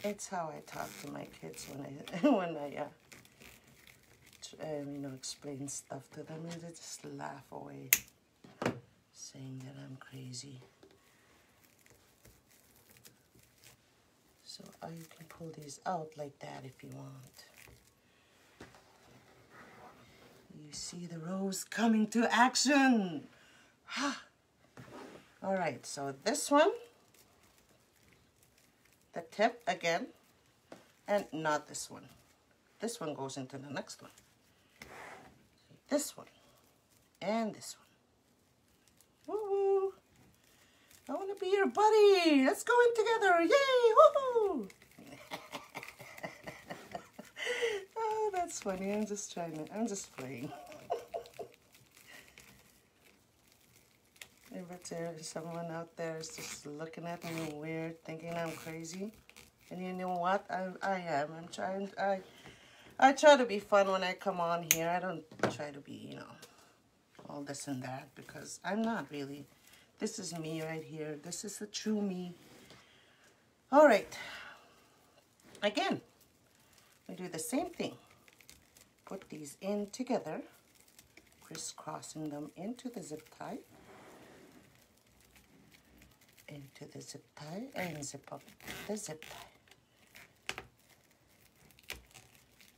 It's how I talk to my kids when I you know, explain stuff to them, and they just laugh away, saying that I'm crazy. So you can pull these out like that if you want. You see the rose coming to action. All right, so this one, the tip again, and not this one. This one goes into the next one. This one and this one. Woo-hoo! I want to be your buddy. Let's go in together. Yay! Woohoo! Oh, that's funny. I'm just playing. If there's someone out there is just looking at me weird, thinking I'm crazy, and you know what? I am. I try to be fun when I come on here. I don't try to be, you know, all this and that, because I'm not really. This is me right here. This is the true me. All right. Again, we do the same thing. Put these in together, crisscrossing them into the zip tie. Into the zip tie and zip up the zip tie.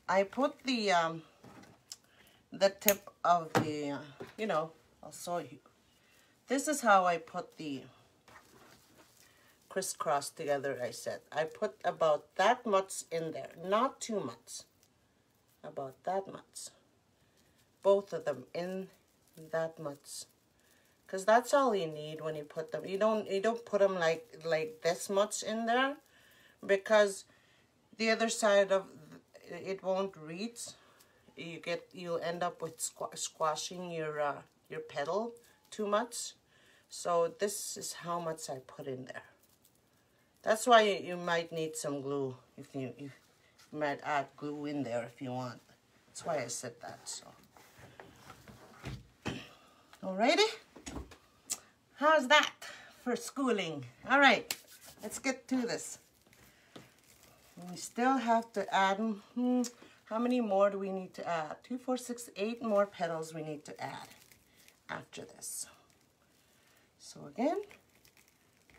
I put the tip of the, you know, I'll show you. This is how I put the crisscross together. I said I put about that much in there, not too much, about that much. Both of them in that much, because that's all you need when you put them. You don't put them like this much in there, because the other side of it won't reach. You'll end up with squashing your petal too much. So this is how much I put in there. That's why you might need some glue. If you might add glue in there if you want. That's why I said that. So, alrighty. How's that for schooling? All right, let's get to this. We still have to add. How many more do we need to add? 2, 4, 6, 8 more petals we need to add after this. So again,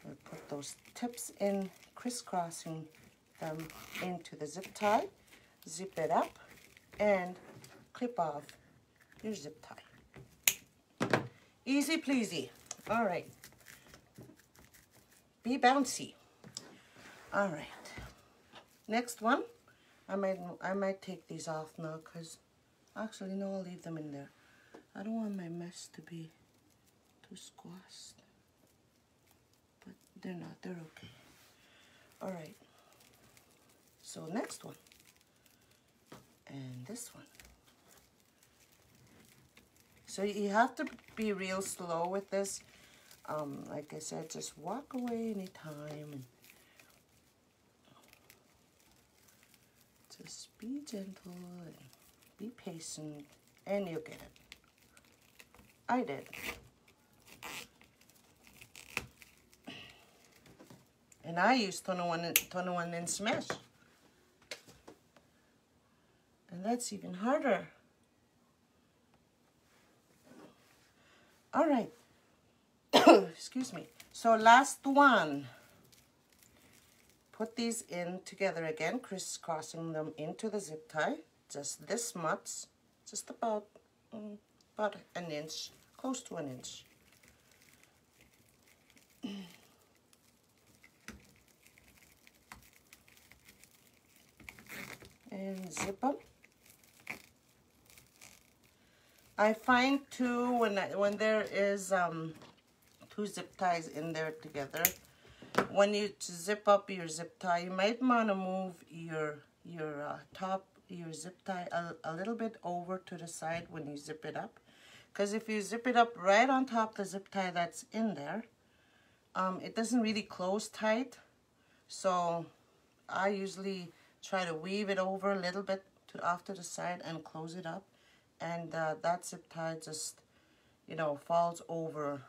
we put those tips in, crisscrossing them into the zip tie, zip it up, and clip off your zip tie. Easy pleasy. All right. Be bouncy. All right. Next one, I might take these off now, because actually no, I'll leave them in there. I don't want my mess to be too squashed. But they're not, they're okay. All right. So next one. And this one. So you have to be real slow with this. Like I said, just walk away anytime. And just be gentle and be patient, and you'll get it. I did. And I used 21 inch mesh. And that's even harder. All right. Excuse me. So last one. Put these in together again, crisscrossing them into the zip tie. Just this much. Just about an inch. Close to an inch. zip them. I find too when there is two zip ties in there together, when you zip up your zip tie, you might want to move your zip tie a little bit over to the side when you zip it up, because if you zip it up right on top the zip tie that's in there, it doesn't really close tight. So I usually try to weave it over a little bit off to the side and close it up, and that zip tie just, you know, falls over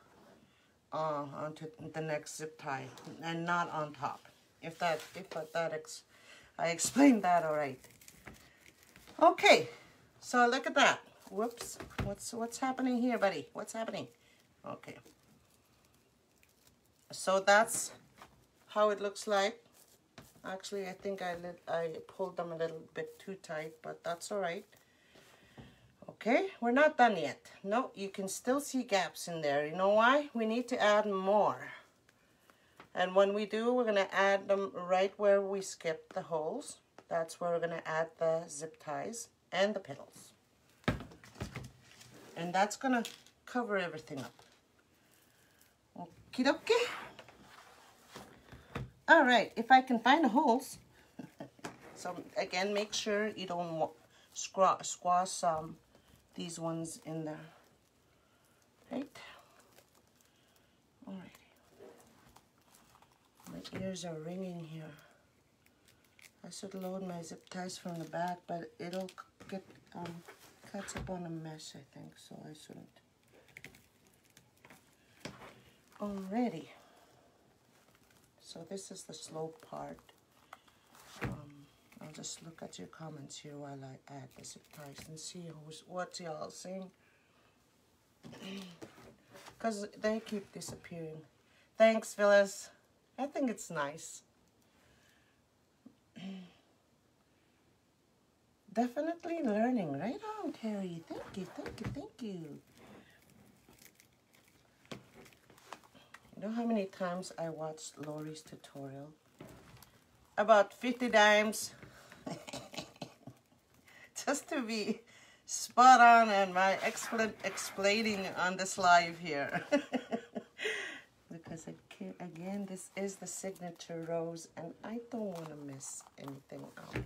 onto the next zip tie and not on top. I explained that all right. Okay, so look at that. Whoops, what's happening here, buddy? What's happening? Okay, so that's how it looks like. Actually, I think I pulled them a little bit too tight, but that's all right. Okay, we're not done yet. No, you can still see gaps in there. You know why? We need to add more. And when we do, we're going to add them right where we skipped the holes. That's where we're going to add the zip ties and the petals. And that's going to cover everything up. Okie dokie. All right, if I can find the holes. So again, make sure you don't squash these ones in there. Right? Alrighty. My ears are ringing here. I should load my zip ties from the back, but it'll get cuts up on a mesh, I think, so I shouldn't. Alrighty. So this is the slope part. I'll just look at your comments here while I add the zip ties and see what y'all saying. Because they keep disappearing. Thanks, Phyllis. I think it's nice. Definitely learning. Right on, Terry. Thank you, thank you, thank you. You know how many times I watched Lori's tutorial? About 50 times. Just to be spot on and my explaining on this live here. Because again, this is the signature rose and I don't want to miss anything out.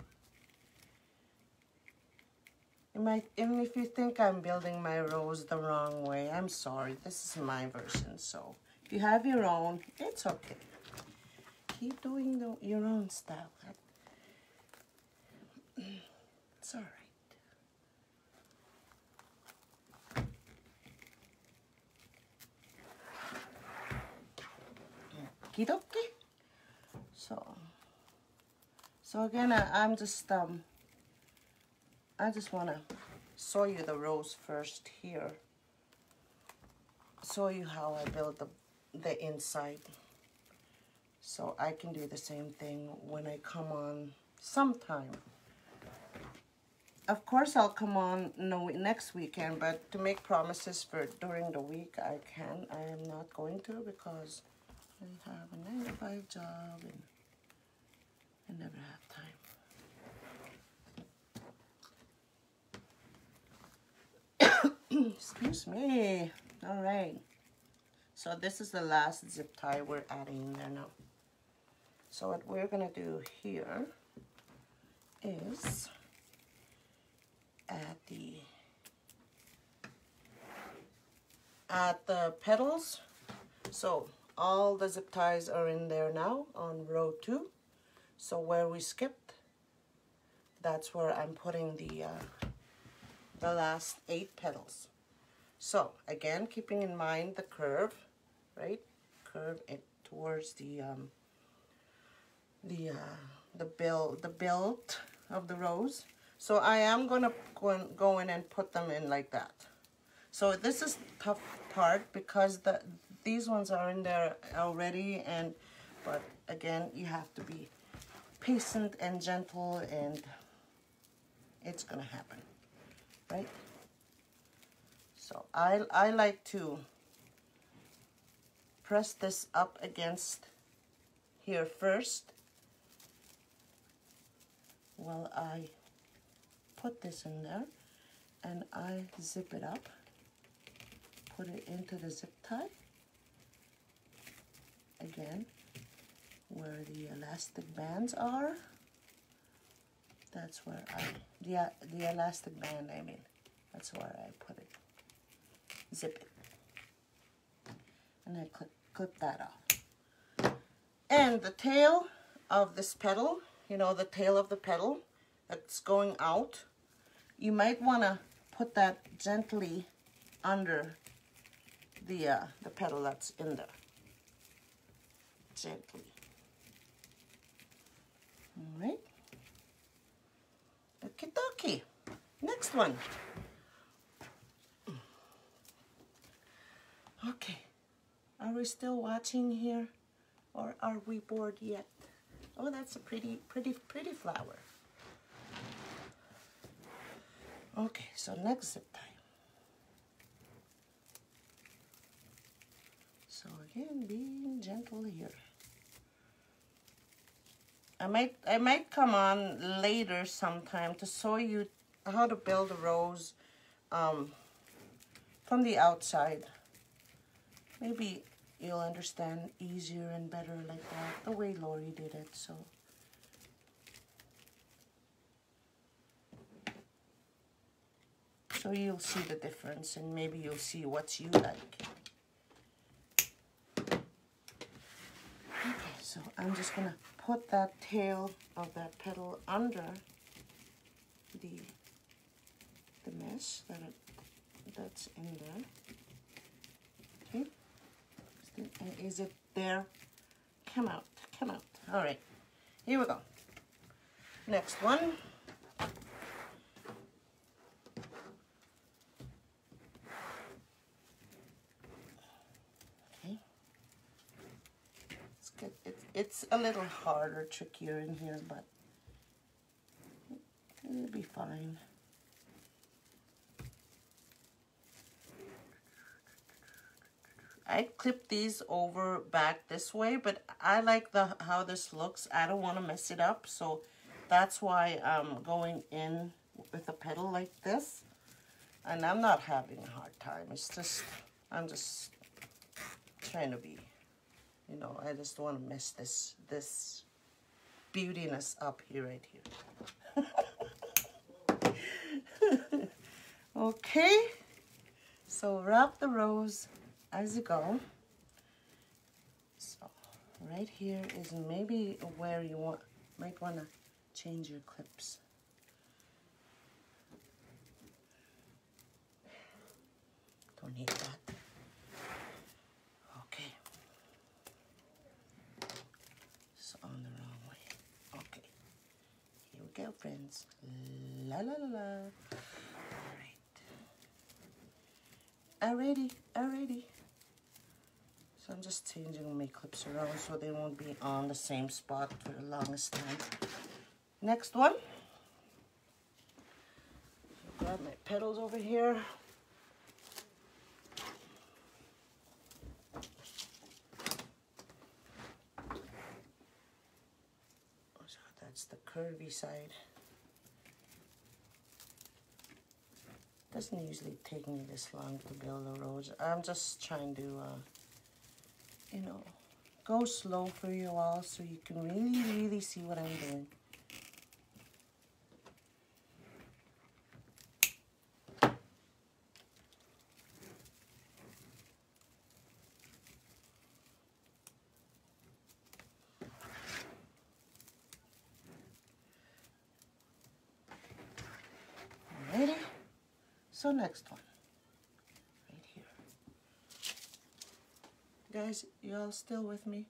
Even if you think I'm building my rose the wrong way, I'm sorry. This is my version, so if you have your own, it's okay. Keep doing your own style. It's all right. Okie dokie. So again, I'm just I just want to show you the rose first here. Show you how I build the inside. So I can do the same thing when I come on sometime. Of course, I'll come on next weekend, but to make promises for during the week, I can. I am not going to because I have a 9-to-5 job and I never have time. Excuse me. All right. So this is the last zip tie we're adding in there now. So what we're going to do here is add the petals. So all the zip ties are in there now on row 2. So where we skipped, that's where I'm putting the last 8 petals. So again, keeping in mind the curve, right? Curve it towards the build of the rose. So I am gonna go in and put them in like that. So this is the tough part because these ones are in there already, but again, you have to be patient and gentle, and it's gonna happen, right? So I like to press this up against here first while I put this in there and I zip it up, put it into the zip tie. Again, where the elastic bands are, that's where the elastic band, I mean, that's where I put it. Zip it. And I clip that off. And the tail of this petal, you know, the tail of the petal that's going out, you might want to put that gently under the petal that's in there. Gently. All right. Okie dokie. Next one. Okay. Are we still watching here? Or are we bored yet? Oh, that's a pretty flower. Okay, so next zip tie. So again, being gentle here. I might come on later sometime to show you how to build a rose from the outside. Maybe you'll understand easier and better like that, the way Lori did it. So you'll see the difference, and maybe you'll see what you like. Okay, so I'm just gonna put that tail of that petal under the mesh that's in there. Okay. Is it there? Come out, come out. All right, here we go. Next one. Okay. It's good. It's a little harder, trickier in here, but it'll be fine. I clip these over back this way, but I like how this looks. I don't want to mess it up, so that's why I'm going in with a petal like this. And I'm not having a hard time. It's just, I'm just trying to be, you know, I just want to mess this beautiness up here, right here. Okay, so wrap the rose as you go. So right here is maybe where you might want to change your clips. Don't need that. Okay. It's on the wrong way. Okay. Here we go, friends. La la la la. All right. Alrighty. So I'm just changing my clips around so they won't be on the same spot for the longest time. Next one. Grab my petals over here. So that's the curvy side. Doesn't usually take me this long to build a rose. I'm just trying to, you know, go slow for you all so you can really see what I'm doing. Alrighty. So next one. Guys, you all still with me?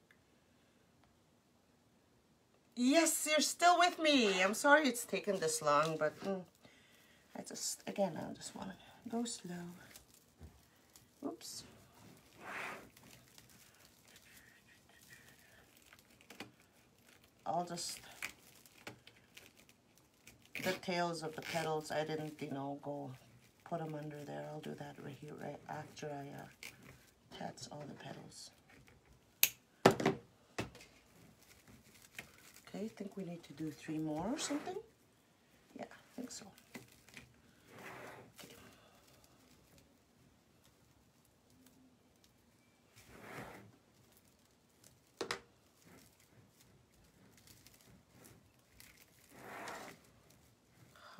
Yes, you're still with me. I'm sorry it's taken this long, but I just want to go slow. Oops. I'll just, the tails of the petals, I didn't, you know, go put them under there. I'll do that right here, right after I attach all the petals. Okay, I think we need to do 3 more or something. Yeah, I think so.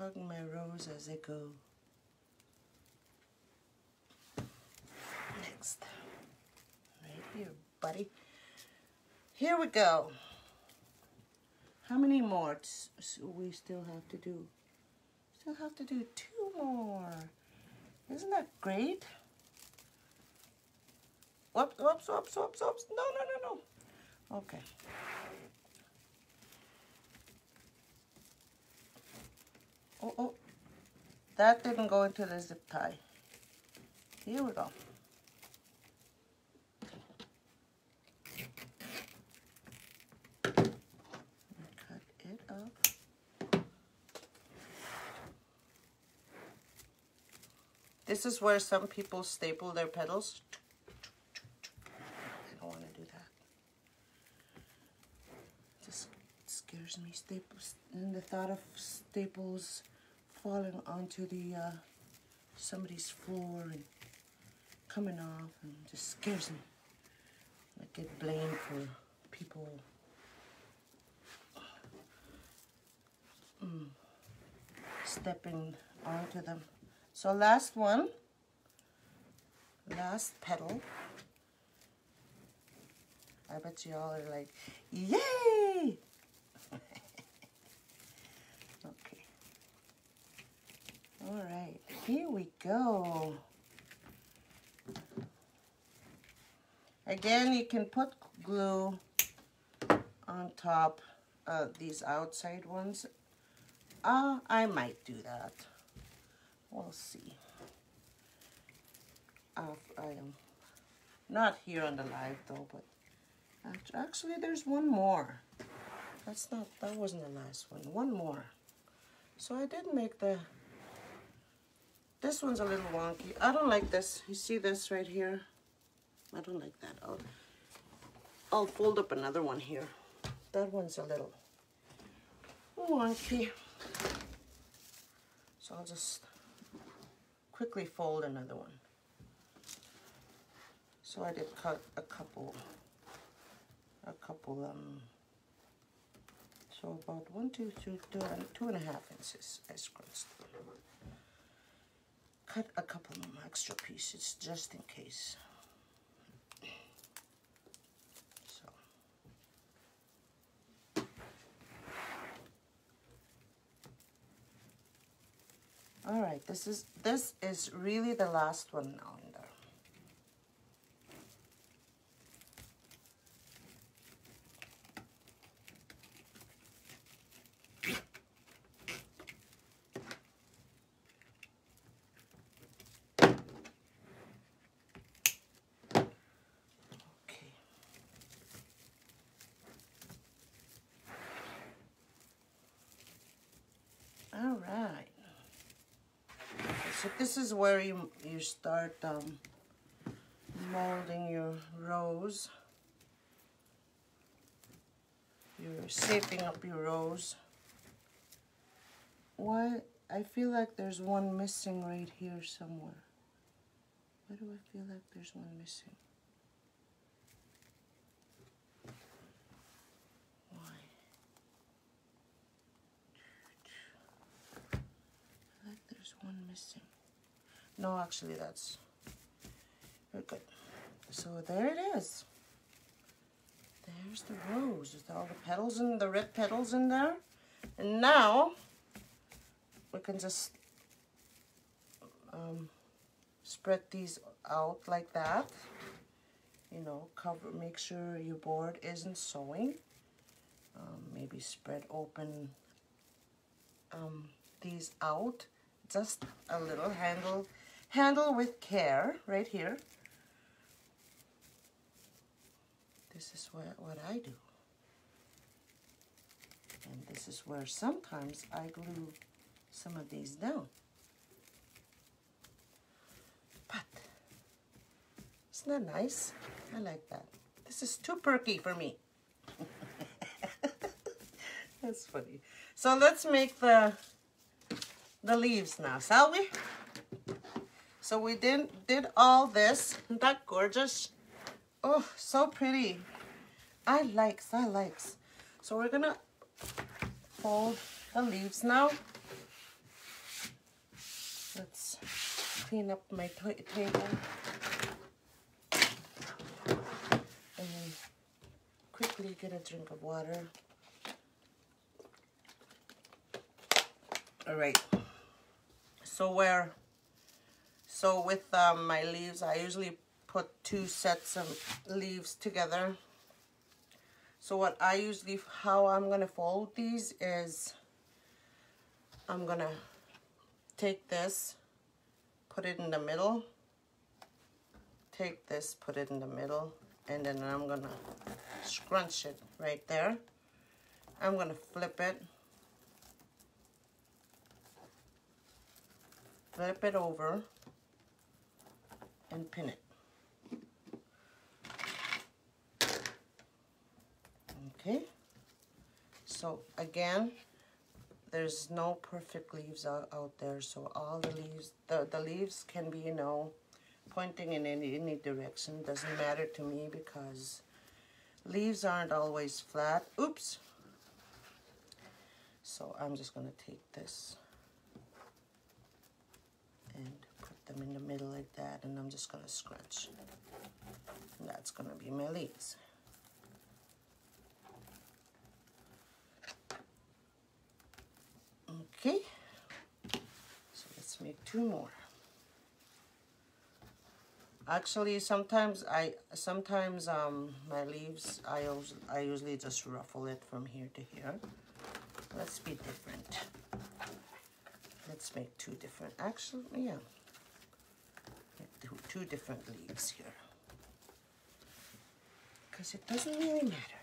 hug my rose as I go. Next. Right here, buddy. Here we go. How many more we still have to do? Still have to do 2 more. Isn't that great? Whoops, whoops, whoops, whoops, whoops. No, no, no, no. Okay. Oh, oh. That didn't go into the zip tie. Here we go. Cut it up. This is where some people staple their petals. I don't want to do that. It just scares me, staples, and the thought of staples falling onto the somebody's floor and coming off, and just scares me. I get blamed for people stepping onto them. So last one, last petal. I bet you all are like, yay! Okay. All right, here we go. Again, you can put glue on top of these outside ones. I might do that. We'll see. I am not here on the live though, but actually there's one more. That wasn't the last one. One more. So I did make this one's a little wonky. I don't like this. You see this right here? I don't like that. I'll fold up another one here. That one's a little wonky. So I'll just quickly fold another one. So I did cut a couple, so about 1, 2, 3, 2.5 inches I scrunched them. Cut a couple extra pieces just in case. So. All right, this is really the last one now in there. All right. So this is where you start molding your rose. You're shaping up your rose. Why? I feel like there's one missing right here somewhere. Why do I feel like there's one missing? One missing. No, actually that's very good. So there it is. There's the rose with all the petals and the red petals in there. And now we can just spread these out like that. You know, cover. Make sure your board isn't sewing. Maybe spread open these out. Just a little handle with care right here. This is what I do. And this is where sometimes I glue some of these down. But isn't that nice? I like that. This is too perky for me. That's funny. So let's make the leaves now, shall we? So we did all this. Isn't that gorgeous? Oh, so pretty. I likes. So we're gonna fold the leaves now. Let's clean up my table and quickly get a drink of water. All right. So with my leaves, I usually put 2 sets of leaves together. So how I'm gonna fold these is I'm gonna take this, put it in the middle, take this, put it in the middle, and then I'm gonna scrunch it right there. I'm gonna flip it over, and pin it. Okay, so again, there's no perfect leaves out there, so all the leaves, the leaves can be, you know, pointing in any direction. Doesn't matter to me because leaves aren't always flat. Oops. So I'm just gonna take this and put them in the middle like that, and I'm just gonna scrunch. And that's gonna be my leaves. Okay, so let's make 2 more. Actually, sometimes my leaves, I usually just ruffle it from here to here. Let's be different. Let's make 2 different. Actually, yeah, 2 different leaves here, because it doesn't really matter.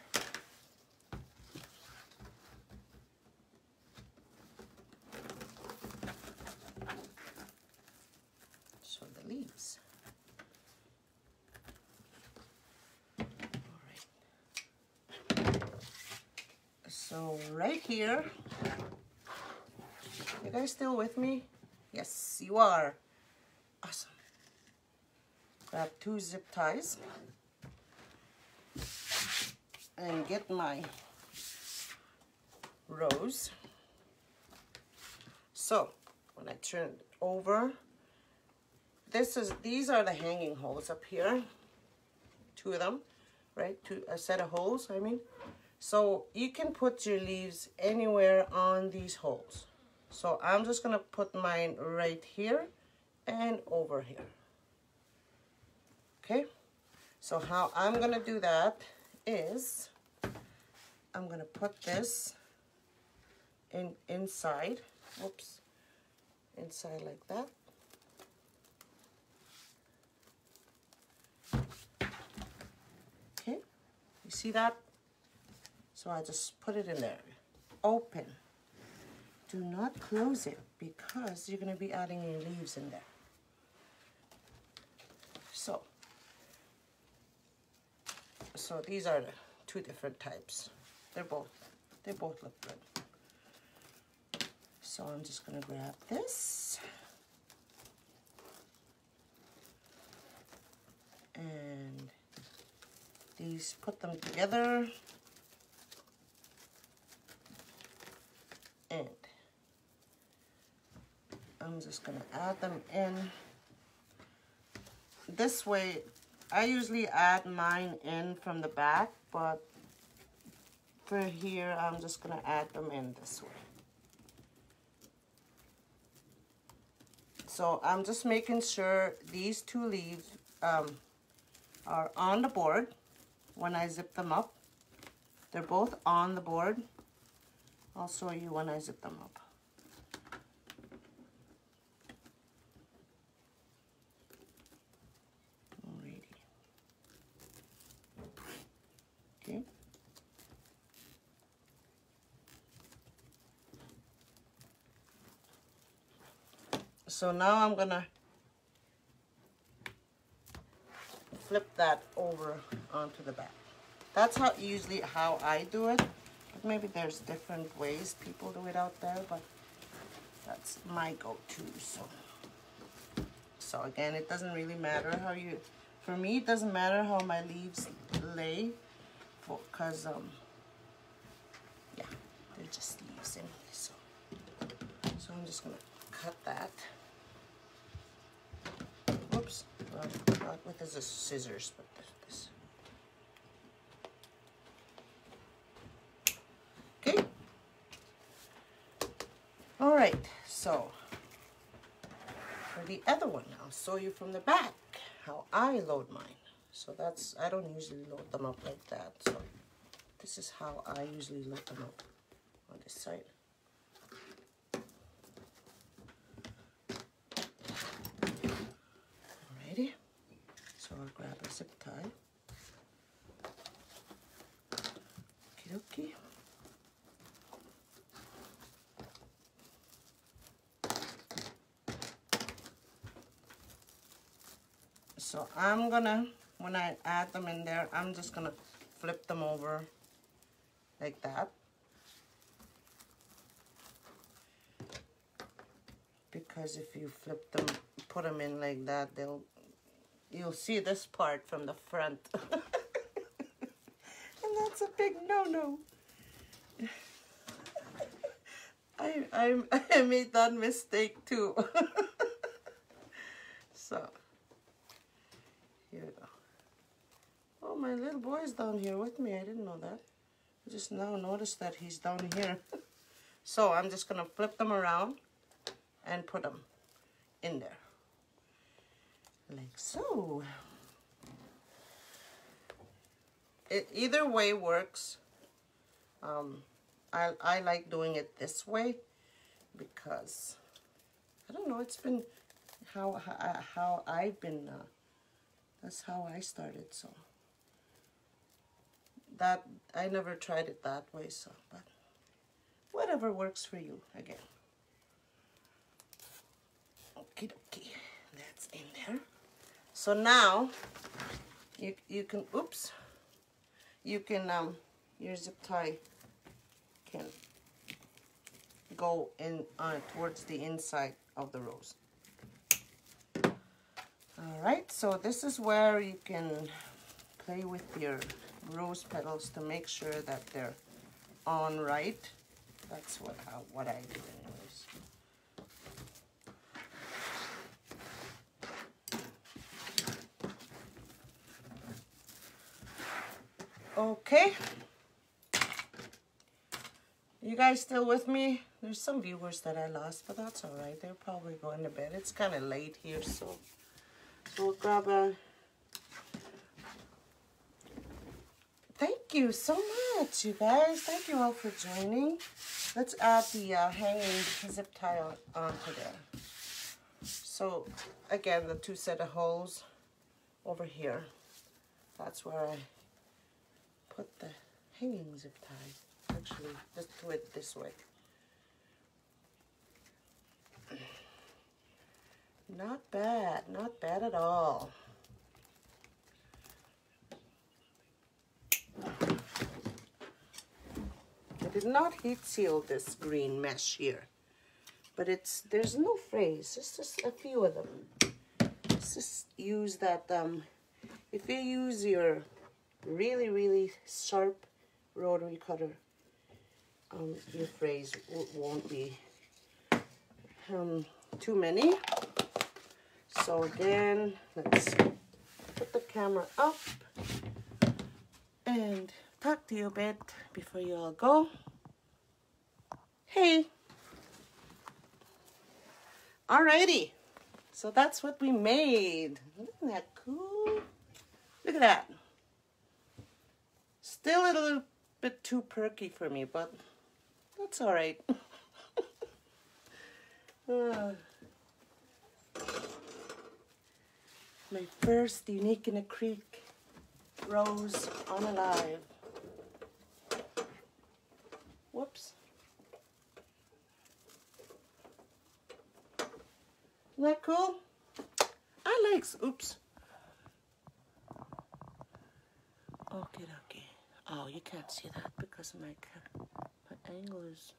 So the leaves. So right here, you guys still with me? Yes, you are. Awesome. Grab 2 zip ties and get my rose. So when I turn it over, these are the hanging holes up here. 2 of them, right? A set of holes, I mean. So you can put your leaves anywhere on these holes. So I'm just gonna put mine right here and over here. Okay, so how I'm gonna do that is I'm gonna put this inside, whoops, inside like that. Okay, you see that? So I just put it in there, open. Do not close it because you're gonna be adding your leaves in there. So these are the 2 different types. They both look good. So I'm just gonna grab this and these, put them together, and I'm just gonna add them in. This way, I usually add mine in from the back, but for here, I'm just gonna add them in this way. So I'm just making sure these 2 leaves are on the board when I zip them up. They're both on the board. I'll show you when I zip them up. Alrighty. Okay. So now I'm gonna flip that over onto the back. That's usually how I do it. But maybe there's different ways people do it out there, but that's my go-to. So again, it doesn't really matter how you, for me, it doesn't matter how my leaves lay, because yeah, they're just leaves anyway. So I'm just gonna cut that Oops, not with the scissors, but this. Okay. All right, so for the other one, I'll show you from the back how I load mine. So that's, I don't usually load them up like that. So this is how I usually load them up on this side. Alrighty, so I'll grab a zip tie. Okie dokie. So I'm gonna, when I add them in there, I'm just gonna flip them over like that. Because if you flip them, put them in like that, you'll see this part from the front. And that's a big no-no. I made that mistake too. So. Here we go. Oh, my little boy's down here with me. I didn't know that. I just now noticed that he's down here. So I'm just going to flip them around and put them in there. Like so. Either way works. I like doing it this way because, I don't know, it's been how I've been... that's how I started, so that I never tried it that way, so but whatever works for you again. Okie dokie, that's in there. So now you can your zip tie can go in towards the inside of the rose. Alright, so this is where you can play with your rose petals to make sure that they're on right. That's what I do anyways. Okay. You guys still with me? There's some viewers that I lost, but that's alright. They're probably going to bed. It's kind of late here, so we'll grab a... Thank you so much, you guys. Thank you all for joining. Let's add the hanging zip tie onto there. So, again, the two set of holes over here. That's where I put the hanging zip tie. Actually, just do it this way. Not bad at all. I did not heat seal this green mesh here, but there's no frays, it's just a few of them. Let's just use that, if you use your really sharp rotary cutter, your frays won't be too many. So again, let's put the camera up and talk to you a bit before you all go. Hey! Alrighty, so that's what we made. Isn't that cool? Look at that. Still a little bit too perky for me, but that's alright. My first Unique in a Creek rose on alive. Whoops. Isn't that cool? I like, oops. Okay. Oh, you can't see that because my angle is...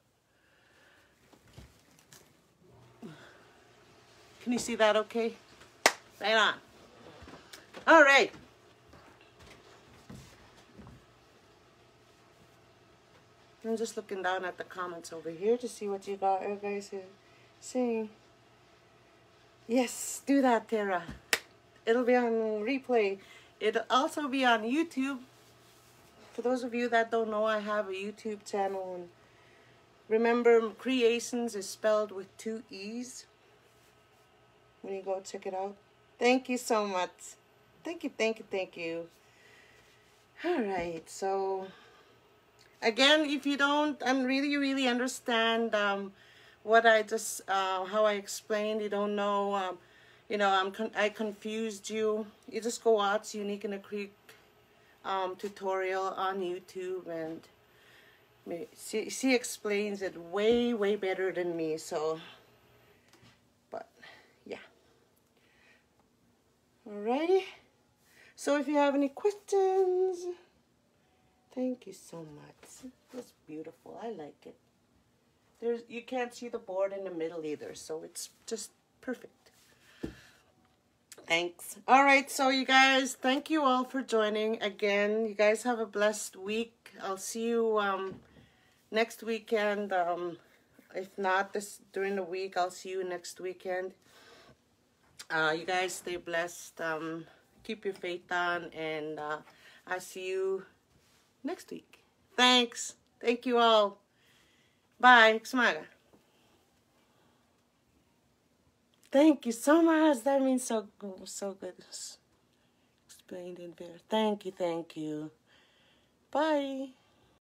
Can you see that okay? Right on. All right. I'm just looking down at the comments over here to see what you guys are saying. Yes, do that, Tara. It'll be on replay. It'll also be on YouTube. For those of you that don't know, I have a YouTube channel. And remember, CreeAtions is spelled with 2 E's. When you go check it out. Thank you so much. Thank you, thank you, thank you. All right, so again, if you don't really understand what I just how I explained, you don't know, you know, I confused you. You just go watch Unique in the Creek tutorial on YouTube, and she explains it way better than me. So, but yeah. Alrighty. So if you have any questions, thank you so much. That's beautiful. I like it. You can't see the board in the middle either, so it's just perfect. Thanks. All right, so you guys, thank you all for joining again. You guys have a blessed week. I'll see you next weekend. If not during the week, I'll see you next weekend. You guys stay blessed. Keep your faith on, and I'll see you next week. Thanks. Thank you all. Bye. Smaga. Thank you so much. That means so good. Explained in there. Thank you. Bye.